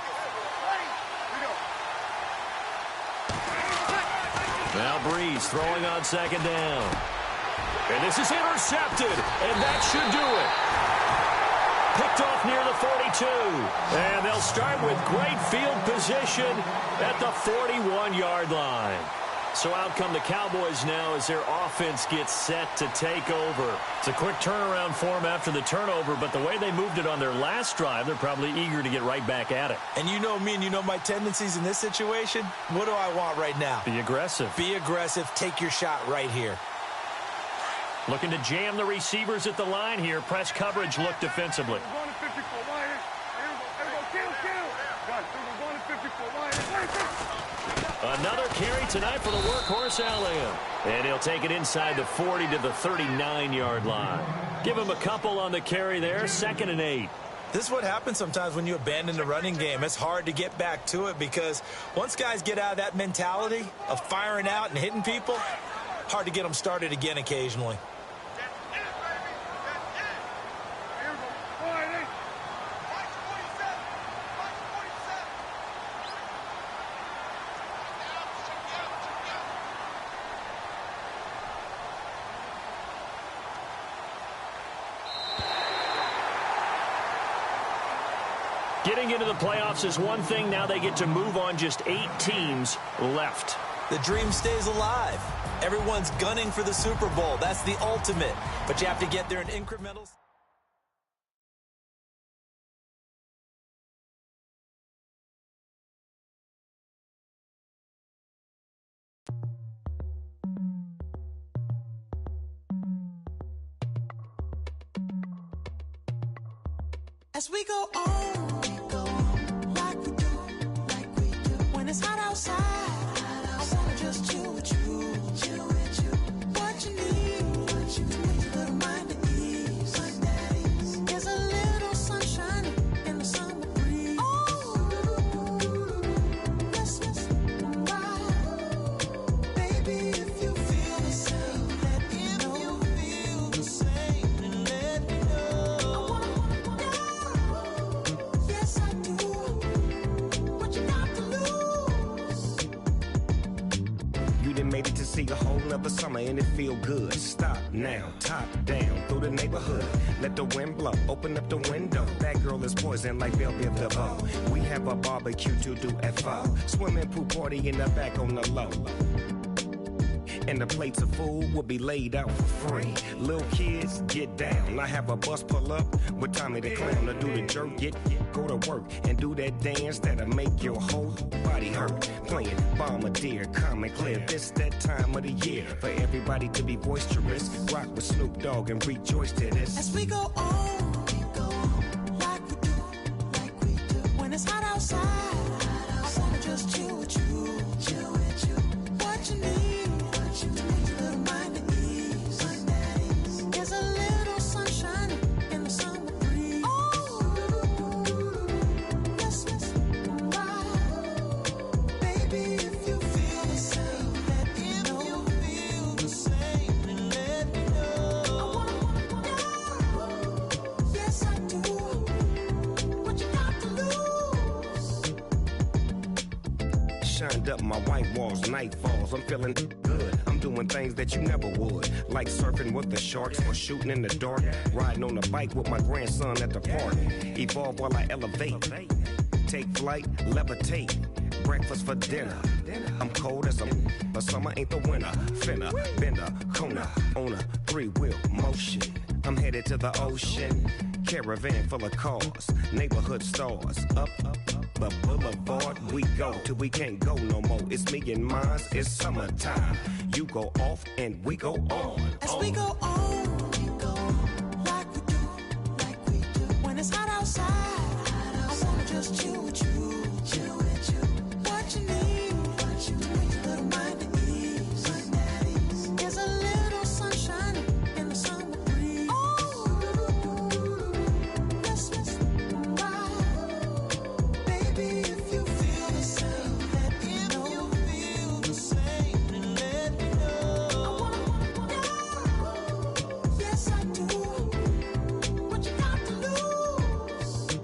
D: Now Breeze throwing on 2nd down. And this is intercepted, and that should do it. Picked off near the 42. And they'll start with great field position at the 41-yard line. So out come the Cowboys now as their offense gets set to take over. It's a quick turnaround for them after the turnover, but the way they moved it on their last drive, they're probably eager to get right back at it.
E: And you know me, and you know my tendencies in this situation. What do I want right now?
D: Be aggressive.
E: Be aggressive. Take your shot right here.
D: Looking to jam the receivers at the line here. Press coverage look defensively. Another carry tonight for the workhorse Allen. And he'll take it inside the 40 to the 39-yard line. Give him a couple on the carry there. 2nd and 8.
E: This is what happens sometimes when you abandon the running game. It's hard to get back to it, because once guys get out of that mentality of firing out and hitting people, hard to get them started again occasionally.
D: Getting into the playoffs is one thing. Now they get to move on. Just 8 teams left.
E: The dream stays alive. Everyone's gunning for the Super Bowl. That's the ultimate. But you have to get there in incrementals.
G: As we go on. When it's hot outside, I wanna just chill with you. What you need, to put your little mind at ease. There's a little sunshine in the summer breeze. Oh, yes, right.
H: done made it to see a whole nother summer and it feel good. Stop now, top down through the neighborhood. Let the wind blow, open up the window. That girl is poison like Belleville DeVoe. We have a barbecue to do at 4. Swimming pool party in the back on the low. And the plates of food will be laid out for free. Little kids, get down. I have a bus pull up with Tommy the Clown to do the jerk. Go to work and do that dance that'll make your whole body hurt. Playing Bombardier, calm and clear. This that time of the year for everybody to be boisterous. Rock with Snoop Dogg and rejoice to this.
G: As we go on, like we do. When it's hot outside, I wanna just chill with you. What you need. There's a little sunshine in the summer breeze. Yes, baby, if you feel the same, let me know. I wanna yes, I do. What you got to lose?
H: Shined up my white walls, night falls. I'm feeling good. I'm doing things that you never would, like surfing with the sharks or shooting in the dark, riding on a bike with my grandson at the park. Evolve while I elevate, take flight, levitate, breakfast for dinner. I'm cold as but summer ain't the winter. Finna, bender, Kona, on a 3-wheel motion. I'm headed to the ocean, caravan full of cars, neighborhood stars, up the boulevard we go till we can't go no more. It's me and mine, it's summertime. You go off and we go on.
G: As we go on, like we do. When it's hot outside, I wanna just chill with you. What you need, little mind at ease. There's a little sunshine in the summer breeze. Yes, baby, if you feel the same, let me know. I wanna yes, I do. What you got to lose?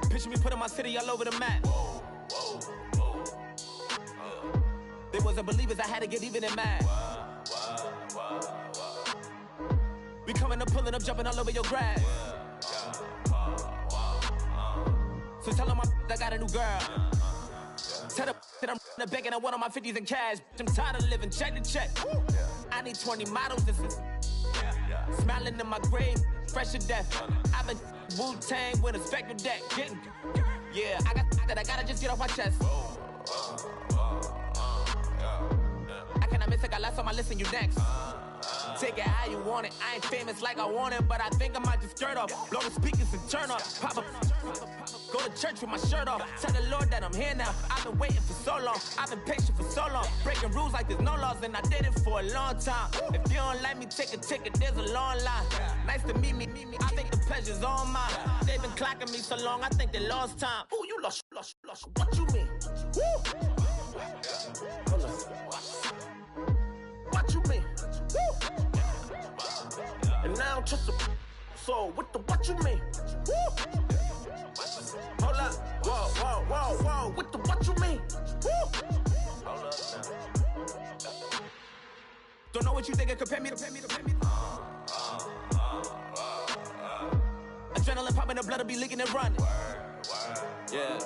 I: Picture me putting my city all over the map. They wasn't believers, I had to get even and mad. We coming up, pulling up, jumping all over your grass. So tell them I got a new girl. Tell them that I'm in the bank and I want all my 50s in cash. I'm tired of living check to check. I need 20 models. This is smiling in my grave, fresh to death. I've been Wu-Tang with a spectrum deck. Getting, yeah, I got that. I gotta just get off my chest. I cannot miss it. Got last on my list and you next. Take it how you want it. I ain't famous like I want it, but I think I might just skirt off. Blow the speakers and turn up. Pop up. Go to church with my shirt off. Tell the Lord that I'm here now. I've been waiting for so long. I've been patient for so long. Breaking rules like there's no laws, and I did it for a long time. If you don't like me, take a ticket. There's a long line. Nice to meet me. I think the pleasure's all mine. They've been clocking me so long, I think they lost time. Ooh, you lost. What you mean? Woo! What you mean? Woo! And now just a so with the what you mean? Woo! Hold up, whoa, with the what you mean? Woo! Hold up now. Don't know what you think, compare me to. Adrenaline popping, the blood will be leaking and running. Yeah.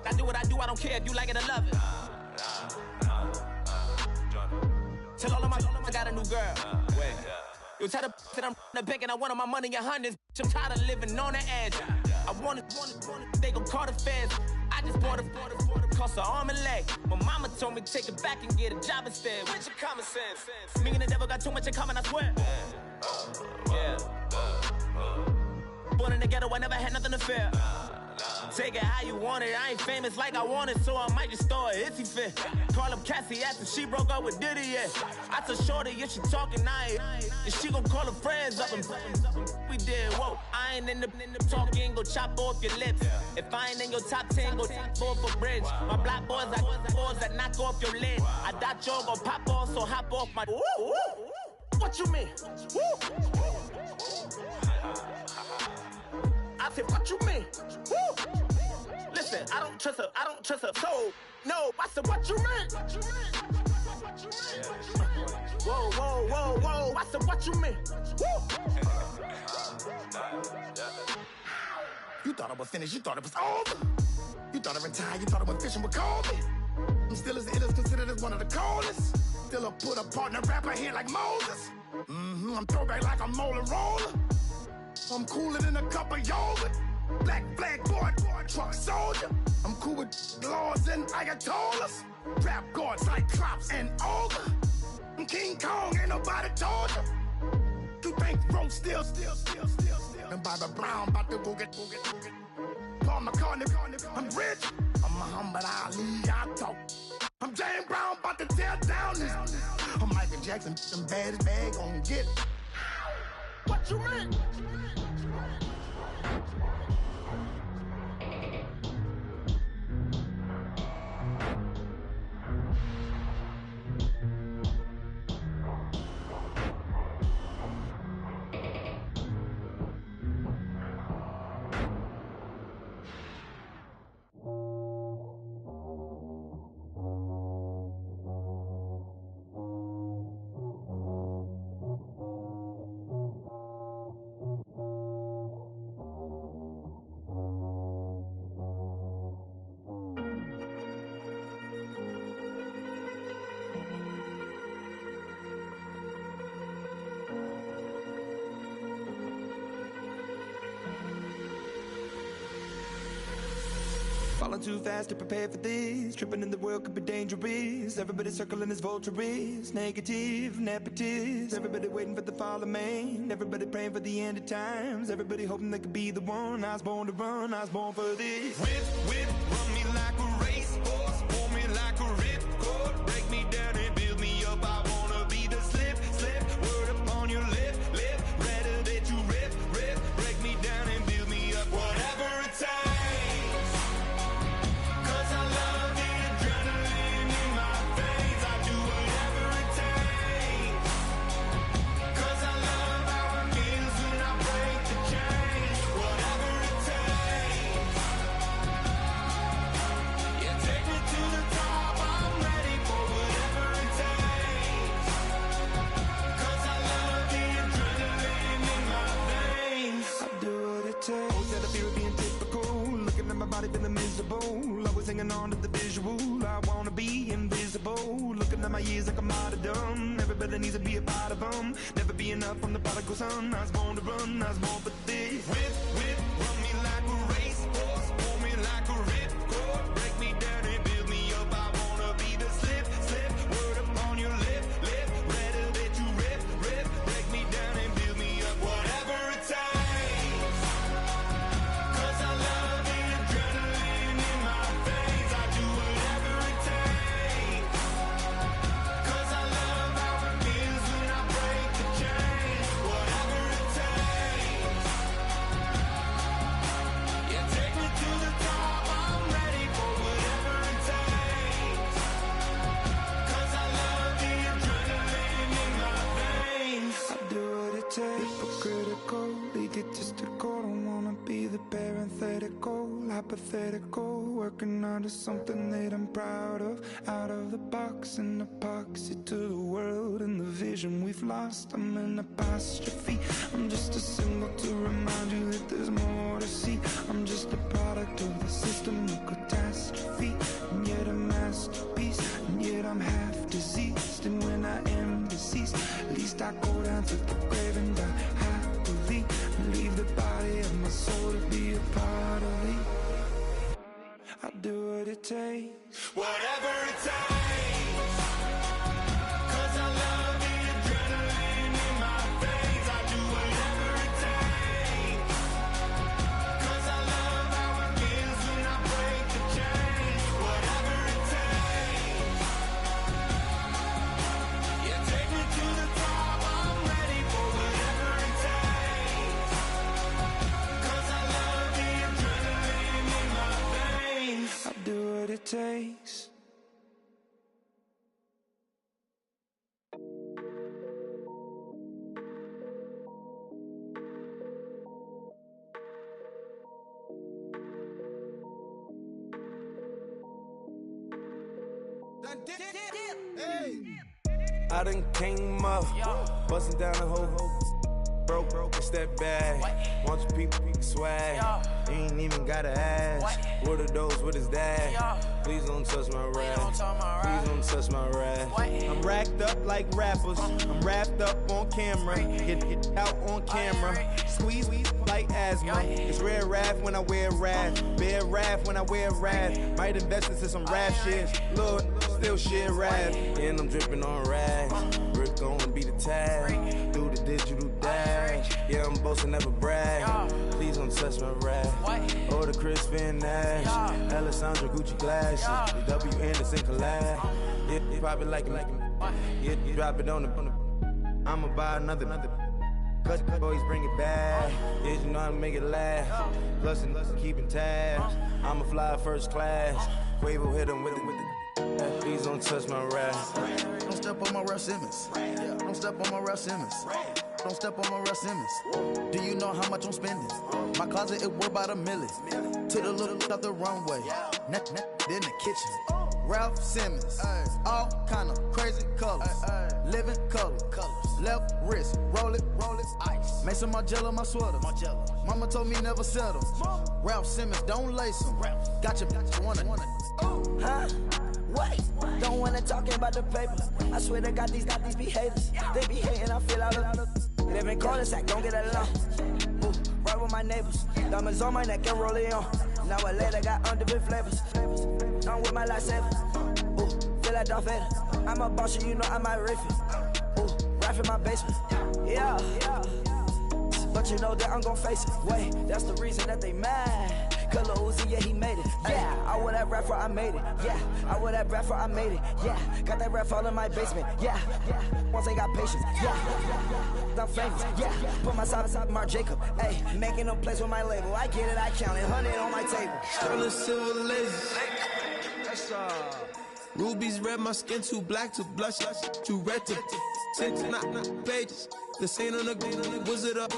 I: I do what I do, I don't care if you like it or love it. Tell all of my I got a new girl. Wait. You tell the that I'm in the bank and I want all my money in hundreds. I'm tired of living on the edge. I want it, they gon' call the feds. I just bought it, cost an arm and leg. My mama told me take it back and get a job instead. Where's your common sense? Me and the devil got too much in common, I swear. Yeah. Born in the ghetto, I never had nothing to fear. Take it how you want it. I ain't famous like I want it, so I might just throw a hissy fit. Call up Cassie after she broke up with Diddy, yeah. I told Shorty if she talking, and she gon' call her friends up and we did, whoa. I ain't in the talking, go chop off your lips. If I ain't in your top 10, go top 4 for bridge. My black boys like boys at 9 knock off your lid. I thought you're gonna pop off, so hop off my. Woo! What you mean? Woo! I said, what you mean? Woo! Listen, I don't trust her. So, no, I said, what you mean? Whoa. I said, what you mean? Woo!
J: You thought it was finished, you thought it was over. You thought it retired, you thought it was fishing with Kobe. I'm still as ill as considered as one of the coldest. Still a put a partner rapper here like Moses. I'm throwback like a molar roller. I'm cooler than a cup of yogurt. Black flag boy, truck soldier. I'm cool with laws and Ayatollahs. Rap god, Cyclops and Ogre. I'm King Kong, ain't nobody told you. You think Rose still. And Bobby Brown about to go get. Paul McCartney, I'm rich. I'm Muhammad Ali, I talk. I'm James Brown, about to tear down this. I'm Michael Jackson, them bad as bad, gon' get it. What you mean?
K: Falling too fast to prepare for this. Tripping in the world could be dangerous. Everybody circling as vultures. Negative, nepotist. Everybody waiting for the fall of man. Everybody praying for the end of times. Everybody hoping they could be the one. I was born to run, I was born for this. Whip, run me like a racehorse. Pull me like a ripcord. Break me down and build me up. I wanna be the slip. Word upon your lip. Rather that you rip. Break me down and build me up. Whatever it takes. Feeling miserable, always hanging on to the visual. I wanna be invisible, looking at my years like I'm martyrdom. Everybody needs to be a part of them. Never be enough from the prodigal son. I was born to run, I was born for this. Whip, run me like a racehorse. Pull me like a ripcord. Break me down and build me up. I wanna be the slip. Word upon your lip. Rather that you rip. Break me down and build me up. Whatever it takes. 'Cause I love the adrenaline in my veins. I do whatever it takes. 'Cause I love how it feels when I break the chains. Whatever it takes. Yeah, take me to the top. I'm ready for whatever it takes. 'Cause I love the adrenaline in my veins. I do what it takes. Hypocritical, egotistical. Don't wanna be the parenthetical, hypothetical. Working out of something that I'm proud of. Out of the box, an epoxy to the world and the vision we've lost. I'm an apostrophe. I'm just a symbol to remind you that there's more to see. I'm just a product of the system of catastrophe, and yet a masterpiece, and yet I'm half diseased. And when I am deceased, at least I go down to the grave and die happily, and leave the body of my soul to be a part of me. I do what it takes. Whatever it takes. 'Cause I love the adrenaline in my veins. I do whatever it takes. 'Cause I love how it feels when I break the chains. Whatever it takes. Yeah, take me to the top. I'm ready for
L: I done came up, bustin' down the whole broke, it's that bag. Want your people swag, you ain't even gotta ask. What are those, what is that? Please don't touch my rap, please don't touch my rap. I'm racked up like rappers, I'm wrapped up on camera. Get out on camera, squeeze like asthma. It's rare wrath when I wear wrath, bare wrath when I wear wrath. Might invest into some rap shit, Lord, still shit rap. And I'm dripping on rags, Rick gonna be the tag, through the digital dash. Yeah, I'm boasting, never brag. Please don't touch my rap. Or the Chris Van Nash, Alessandra Gucci glasses, the W Anderson collab. Yeah, you pop it like it. Yeah, you drop it on the. I'ma buy another. Cut boys, bring it back. Yeah, you know how to make it last. Plus and keeping tabs. I'ma fly first class. Quavo hit him with it. Please don't touch my rap.
J: Don't step on my Ralph Simmons. Don't step on my Ralph Simmons. Don't step on my Ralph Simmons. Do you know how much I'm spending? My closet, it worth about $1 million. Took the little out the runway. In the kitchen. Ralph Simmons. All kind of crazy colors. Living color. Left wrist. Roll it. Ice. Make some Margiela my sweater. Mama told me never settle. Ralph Simmons, don't lace him. Got your bitch wanna.
M: Huh? Wait, don't wanna talk about the paper. I swear to God, these be haters. They be hating, I feel out of. Live in cul-de-sac, don't get along. Ooh, right with my neighbors. Diamonds on my neck and roll it on. Now I later got underbit flavors. I'm with my lifesaver. Ooh, feel like Darth Vader. I'm a boss, you know I might riff it. Ooh, right in my basement. Yeah. But you know that I'm gon' face it. Wait, that's the reason that they mad. Cause Lil Uzi, yeah, he made it. Yeah, I wear that rap for I made it. Yeah, I wear that rap for I made it. Yeah, got that rap all in my basement. Yeah, once I got patience. Yeah, I'm famous. Yeah, put myself inside Mark Jacob. Hey, making a place with my label. I get it, I count it. 100 on my table.
K: Sterling silver laser. Rubies red, my skin too black to blush, too red to tint, not pages. The saint on the wizard up.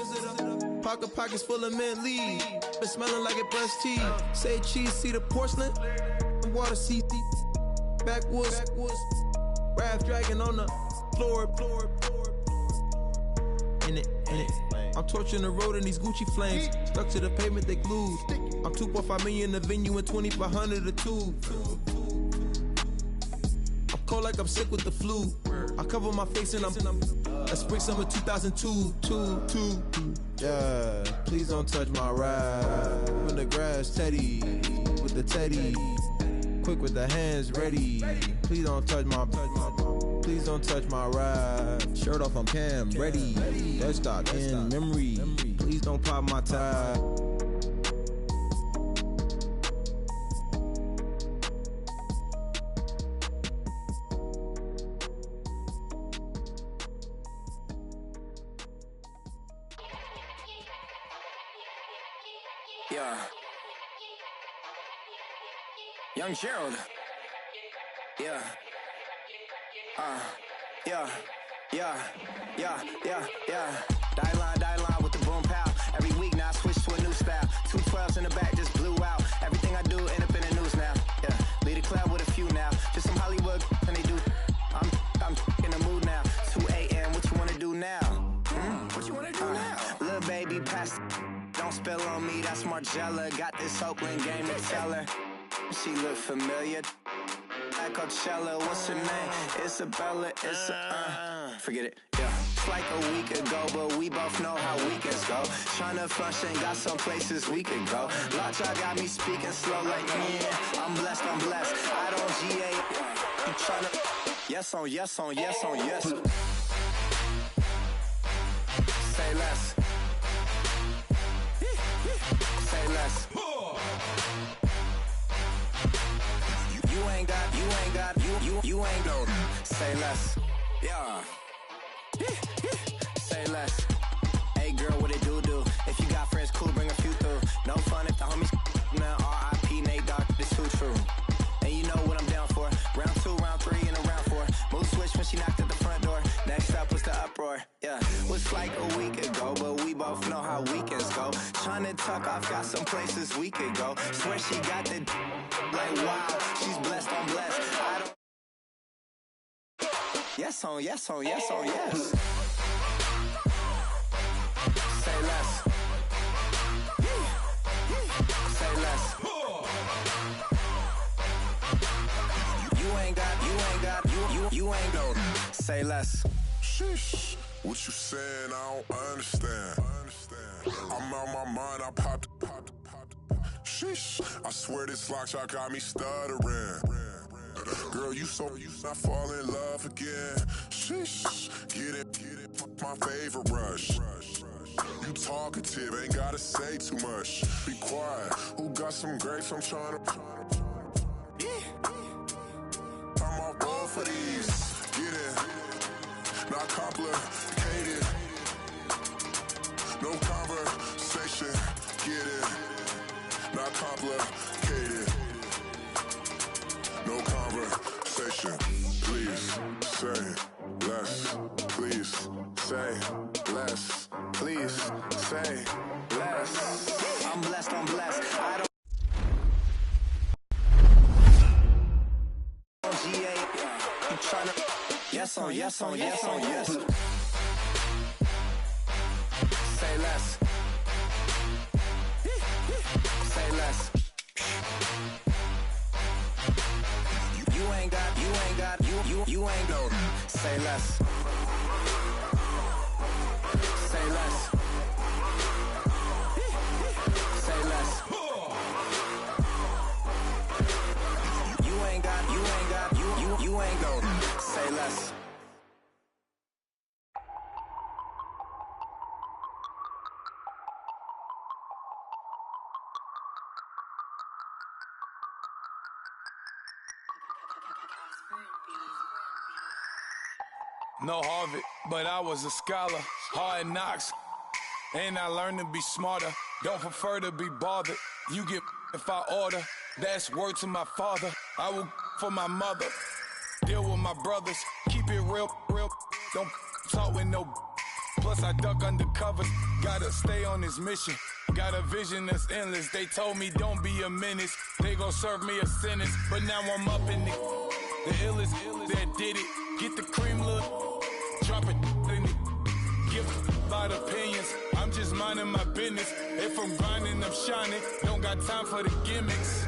K: Pockets full of mint lead. Been smelling like it brushed teeth. Say cheese, see the porcelain. Water, see backwoods. Raft dragging on the floor. In it. I'm torching the road in these Gucci flames. Stuck to the pavement, they glued. I'm 2.5 million in the venue and 2,500 a tube. I'm cold like I'm sick with the flu. I cover my face and I'm spring summer 2002. Yeah, please don't touch my ride. In the grass, Teddy, with the Teddy. Quick with the hands ready. Please don't touch my ride. Shirt off, I'm Cam, ready. Desktop in memory. Please don't pop my tie.
B: Yeah. Young Gerald. Yeah. Die line with the boom pow. Every week now I switch to a new style. 212s in the back just blew out. Everything I do end up in the news now. Yeah. Lead a club with a few now. Just some Hollywood and they do. I'm in the mood now. 2 a.m. What you wanna do now? What you wanna do now? Little baby pass. Don't spill on me, that's Margiela. Got this Oakland game to tell her. She look familiar. At Coachella, what's her name? Isabella, forget it, yeah. It's like a week ago, but we both know how weekends go. Tryna function, got some places we could go. Lot y'all got me speaking slow like, yeah, I'm blessed. I don't GA. You tryna, yes on yes. Say less. Say less. You ain't no. Say less. Yeah. Say less. Hey girl, what it do? If you got friends, cool, bring a few through. No fun if the homies now. R.I.P. Nate Dogg, this too true. And you know what I'm down for. Round 2, round 3, and a round 4. Mood switch when she knocked at the front door. Next up was the uproar. Yeah, was like a week ago, but we both know how weekends go. Tryna tuck off, got some places we could go. Swear she got the like wow, she's blessed, I'm blessed. I don't Yes on yes on yes on yes. Say less. Say less. You ain't gon' say less.
A: Sheesh, what you saying? I don't understand. I'm out my mind. I popped. Sheesh, I swear this lock shot got me stuttering. Girl, you not fall in love again. Sheesh, get it, my favorite rush. You talkative, ain't gotta say too much. Be quiet, who got some grapes? I'm trying to. I'm off both of these. Get it, not complicated. No conversation. Get it, not complicated. No conversation. Please say less. Please say less. Please say less.
B: I'm blessed. I don't. GA, I'm tryna. Yes on yes on yes on yes. Say less. Say less. You ain't no. Say less. Say less. Say less. You ain't no. Say less.
L: No Harvard, but I was a scholar. Hard knocks, and I learned to be smarter. Don't prefer to be bothered. You get if I order. That's word to my father. I will for my mother. Deal with my brothers. Keep it real. Don't talk with no. Plus I duck undercover. Gotta stay on this mission. Got a vision that's endless. They told me don't be a menace. They gon' serve me a sentence. But now I'm up in the illest that did it. Get the cream look. Drop it in it. Give about opinions. I'm just minding my business. If I'm grinding, I'm shining. Don't got time for the gimmicks.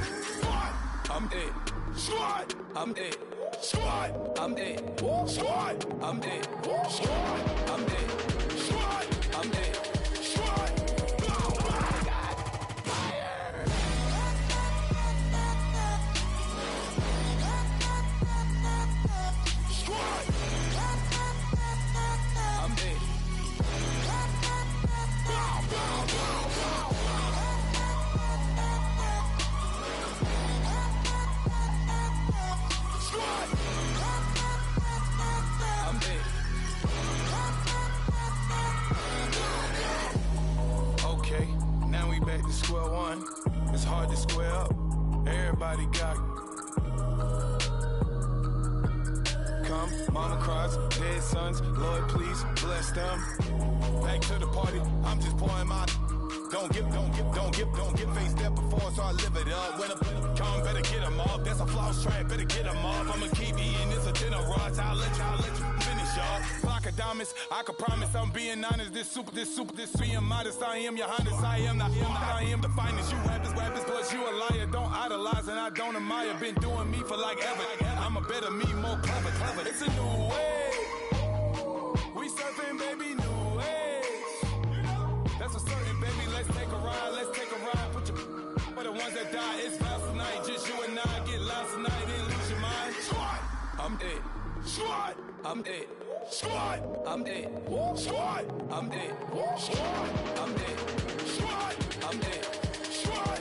L: I'm it. Squad. I'm it. Squad. I'm it. Squad. I'm it. Squad. I'm it. Squad. I'm it. Squad. Back to square one. It's hard to square up. Everybody got come. Mama cries, dead sons. Lord, please bless them. Back to the party. I'm just pouring my. Don't give face step before, so I live it up. When I come, better get them off. That's a floss track, better get them off. I'ma keep eating this a dinner rush. I'll let you finish, y'all. Flock of diamonds, I can promise I'm being honest. This being modest. I am your highness. I am the finest. You rappers, plus you a liar. Don't idolize and I don't admire. Been doing me for like ever. I'm a better me, more clever. It's a new way. We surfing, baby, new ways. That's a certain, baby. Let's take a ride. Put your for the ones that die. It's last tonight. Just you and I get lost tonight and lose your mind. Squad. I'm it. Squad. I'm it. Squad. I'm it. Squad. I'm it. Squad. I'm it. Squad. I'm it. Squad.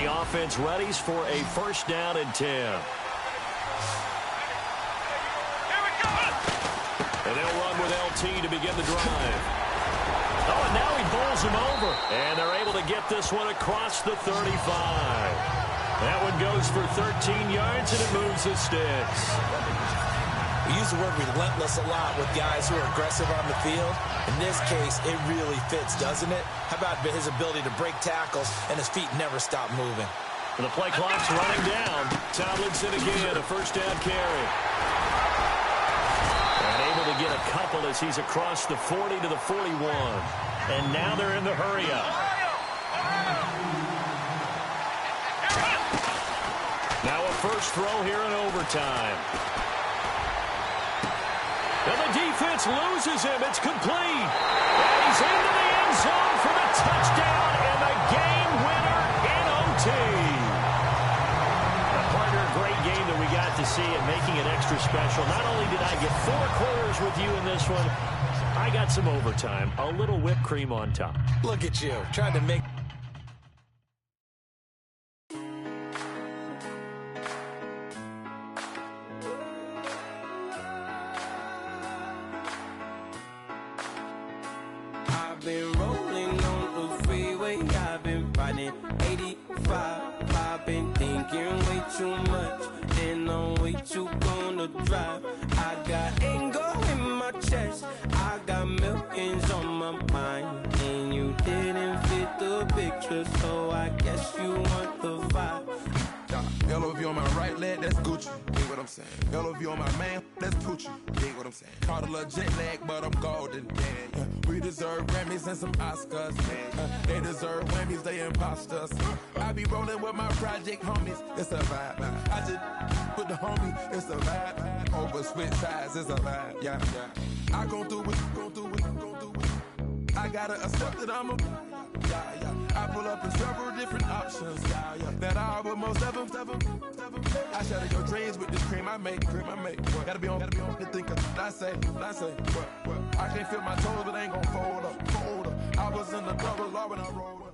D: Offense readies for a first down and 10. And And they'll run with LT to begin the drive. Oh, and now he bowls him over. And they're able to get this one across the 35. That one goes for 13 yards, and it moves the sticks.
E: We use the word relentless a lot with guys who are aggressive on the field. In this case, it really fits, doesn't it? How about his ability to break tackles, and his feet never stop moving?
D: And the play clock's running down. Tomlinson again, a first down carry. And able to get a couple as he's across the 40 to the 41. And now they're in the hurry-up. Now a first throw here in overtime. And the defense loses him. It's complete. And he's into the end zone for the touchdown and the game winner in OT. A partner, a great game that we got to see and making it extra special. Not only did I get 4 quarters with you in this one, I got some overtime. A little whipped cream on top.
E: Look at you, trying to make...
K: Been rolling on the freeway, I've been riding 85. I've been thinking way too much, and I'm way too gonna drive. I got anger in my chest, I got millions on my mind, and you didn't fit the picture, so I guess you want the vibe.
N: LOV on my right leg, that's Gucci. Dig what I'm saying? LOV on my man, that's Poochie. Dig what I'm saying? Caught a little jet lag, but I'm golden. Yeah. We deserve Grammys and some Oscars. They deserve whammies, they imposters. I be rolling with my project homies. It's a vibe. I just put the homie, it's a vibe. Over switch sides, it's a vibe. Yeah. I gon' do it, gon' do it, gon' do it. I gotta accept that I'm a... Yeah. I pull up in several different options. That I would most ever. I shatter your dreams with this cream I make. What? Gotta be on the thinker. I say. What? I can't feel my toes, but ain't gon' fold up. I was in the double law when I rolled up.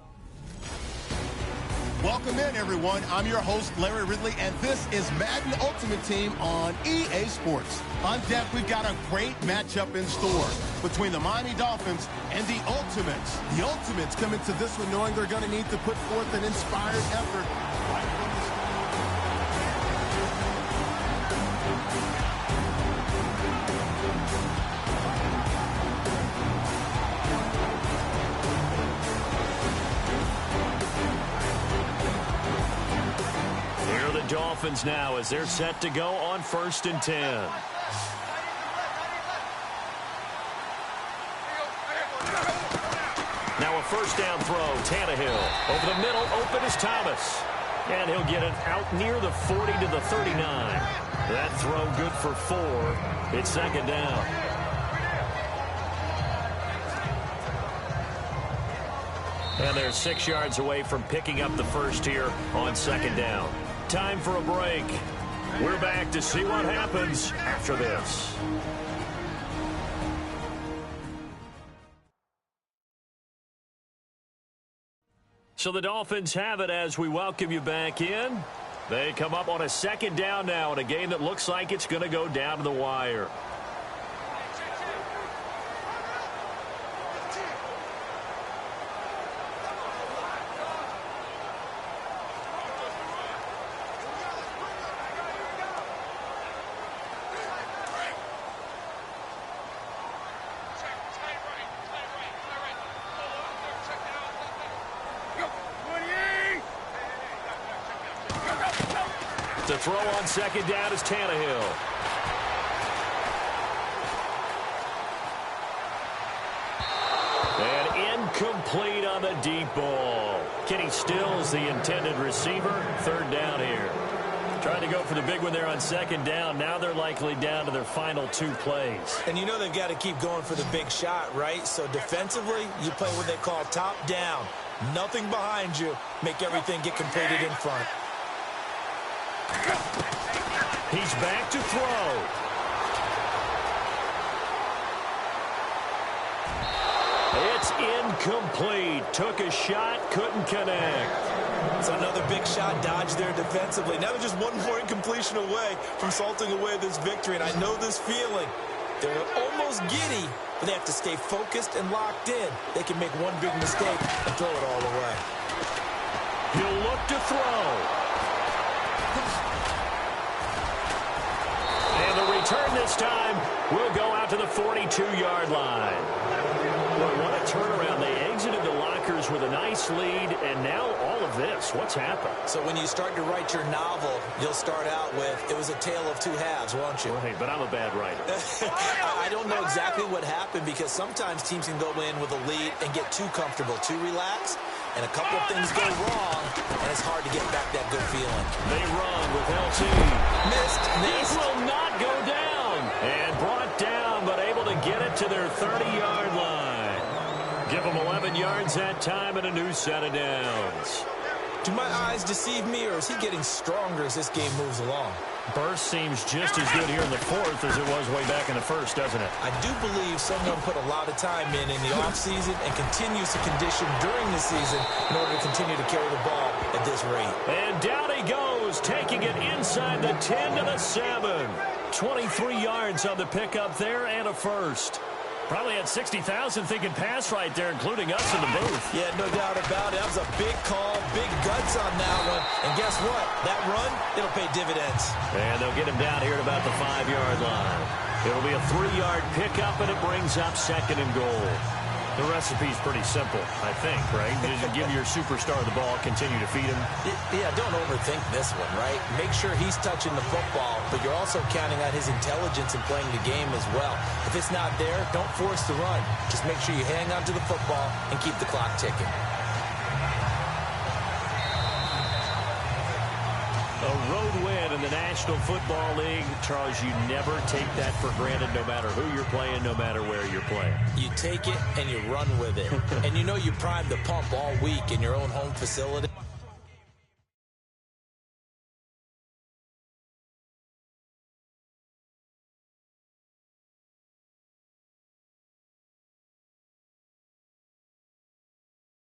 C: Welcome in, everyone. I'm your host, Larry Ridley, and this is Madden Ultimate Team on EA Sports. On deck, we've got a great matchup in store between the Miami Dolphins and the Ultimates. The Ultimates come into this one knowing they're going to need to put forth an inspired effort.
D: Dolphins now as they're set to go on 1st and 10. Now a first down throw. Tannehill over the middle. Open is Thomas. And he'll get it out near the 40 to the 39. That throw good for 4. It's 2nd down. And they're 6 yards away from picking up the first here on 2nd down. Time for a break. We're back to see what happens after this. So the Dolphins have it as we welcome you back in. They come up on a 2nd down now in a game that looks like it's going to go down to the wire. The throw on 2nd down is Tannehill. And incomplete on the deep ball. Kenny Stills, the intended receiver. 3rd down here. Trying to go for the big one there on 2nd down. Now they're likely down to their final 2 plays.
E: And you know they've got to keep going for the big shot, right? So defensively, you play what they call top down. Nothing behind you. Make everything get completed in front.
D: He's back to throw. It's incomplete. Took a shot, couldn't connect.
E: It's another big shot dodge there defensively. Now they're just one more incompletion away from salting away this victory, and I know this feeling. They're almost giddy, but they have to stay focused and locked in. They can make one big mistake and throw it all away.
D: He'll look to throw. And the return this time will go out to the 42-yard line. Well, what a turnaround. They exited the lockers with a nice lead, and now all of this. What's happened?
E: So when you start to write your novel, you'll start out with, it was a tale of two halves, won't you?
D: Right, but I'm a bad writer.
E: I don't know exactly what happened because sometimes teams can go in with a lead and get too comfortable, too relaxed, and a couple of things go wrong, and it's hard to get back that good feeling.
D: They run with LT.
E: Missed.
D: This will not go down. And brought down, but able to get it to their 30-yard line. Give them 11 yards that time and a new set of downs.
E: Do my eyes deceive me, or is he getting stronger as this game moves along?
D: Burst seems just as good here in the fourth as it was way back in the first, doesn't it?
E: I do believe someone put a lot of time in the offseason and continues to condition during the season in order to continue to carry the ball at this rate.
D: And down he goes, taking it inside the 10 to the 7. 23 yards on the pickup there and a first. Probably had 60,000 thinking pass right there, including us in the booth.
E: Yeah, no doubt about it. That was a big call, big guts on that one. And guess what? That run, it'll pay dividends.
D: And they'll get him down here at about the 5-yard line. It'll be a 3-yard pickup, and it brings up 2nd and goal. The recipe's pretty simple, I think, right? Just give your superstar the ball, continue to feed him.
E: Yeah, don't overthink this one, right? Make sure he's touching the football, but you're also counting on his intelligence in playing the game as well. If it's not there, don't force the run. Just make sure you hang on to the football and keep the clock ticking.
D: A road win in the National Football League. Charles, you never take that for granted no matter who you're playing, no matter where you're playing.
E: You take it and you run with it. And you know you primed the pump all week in your own home facility.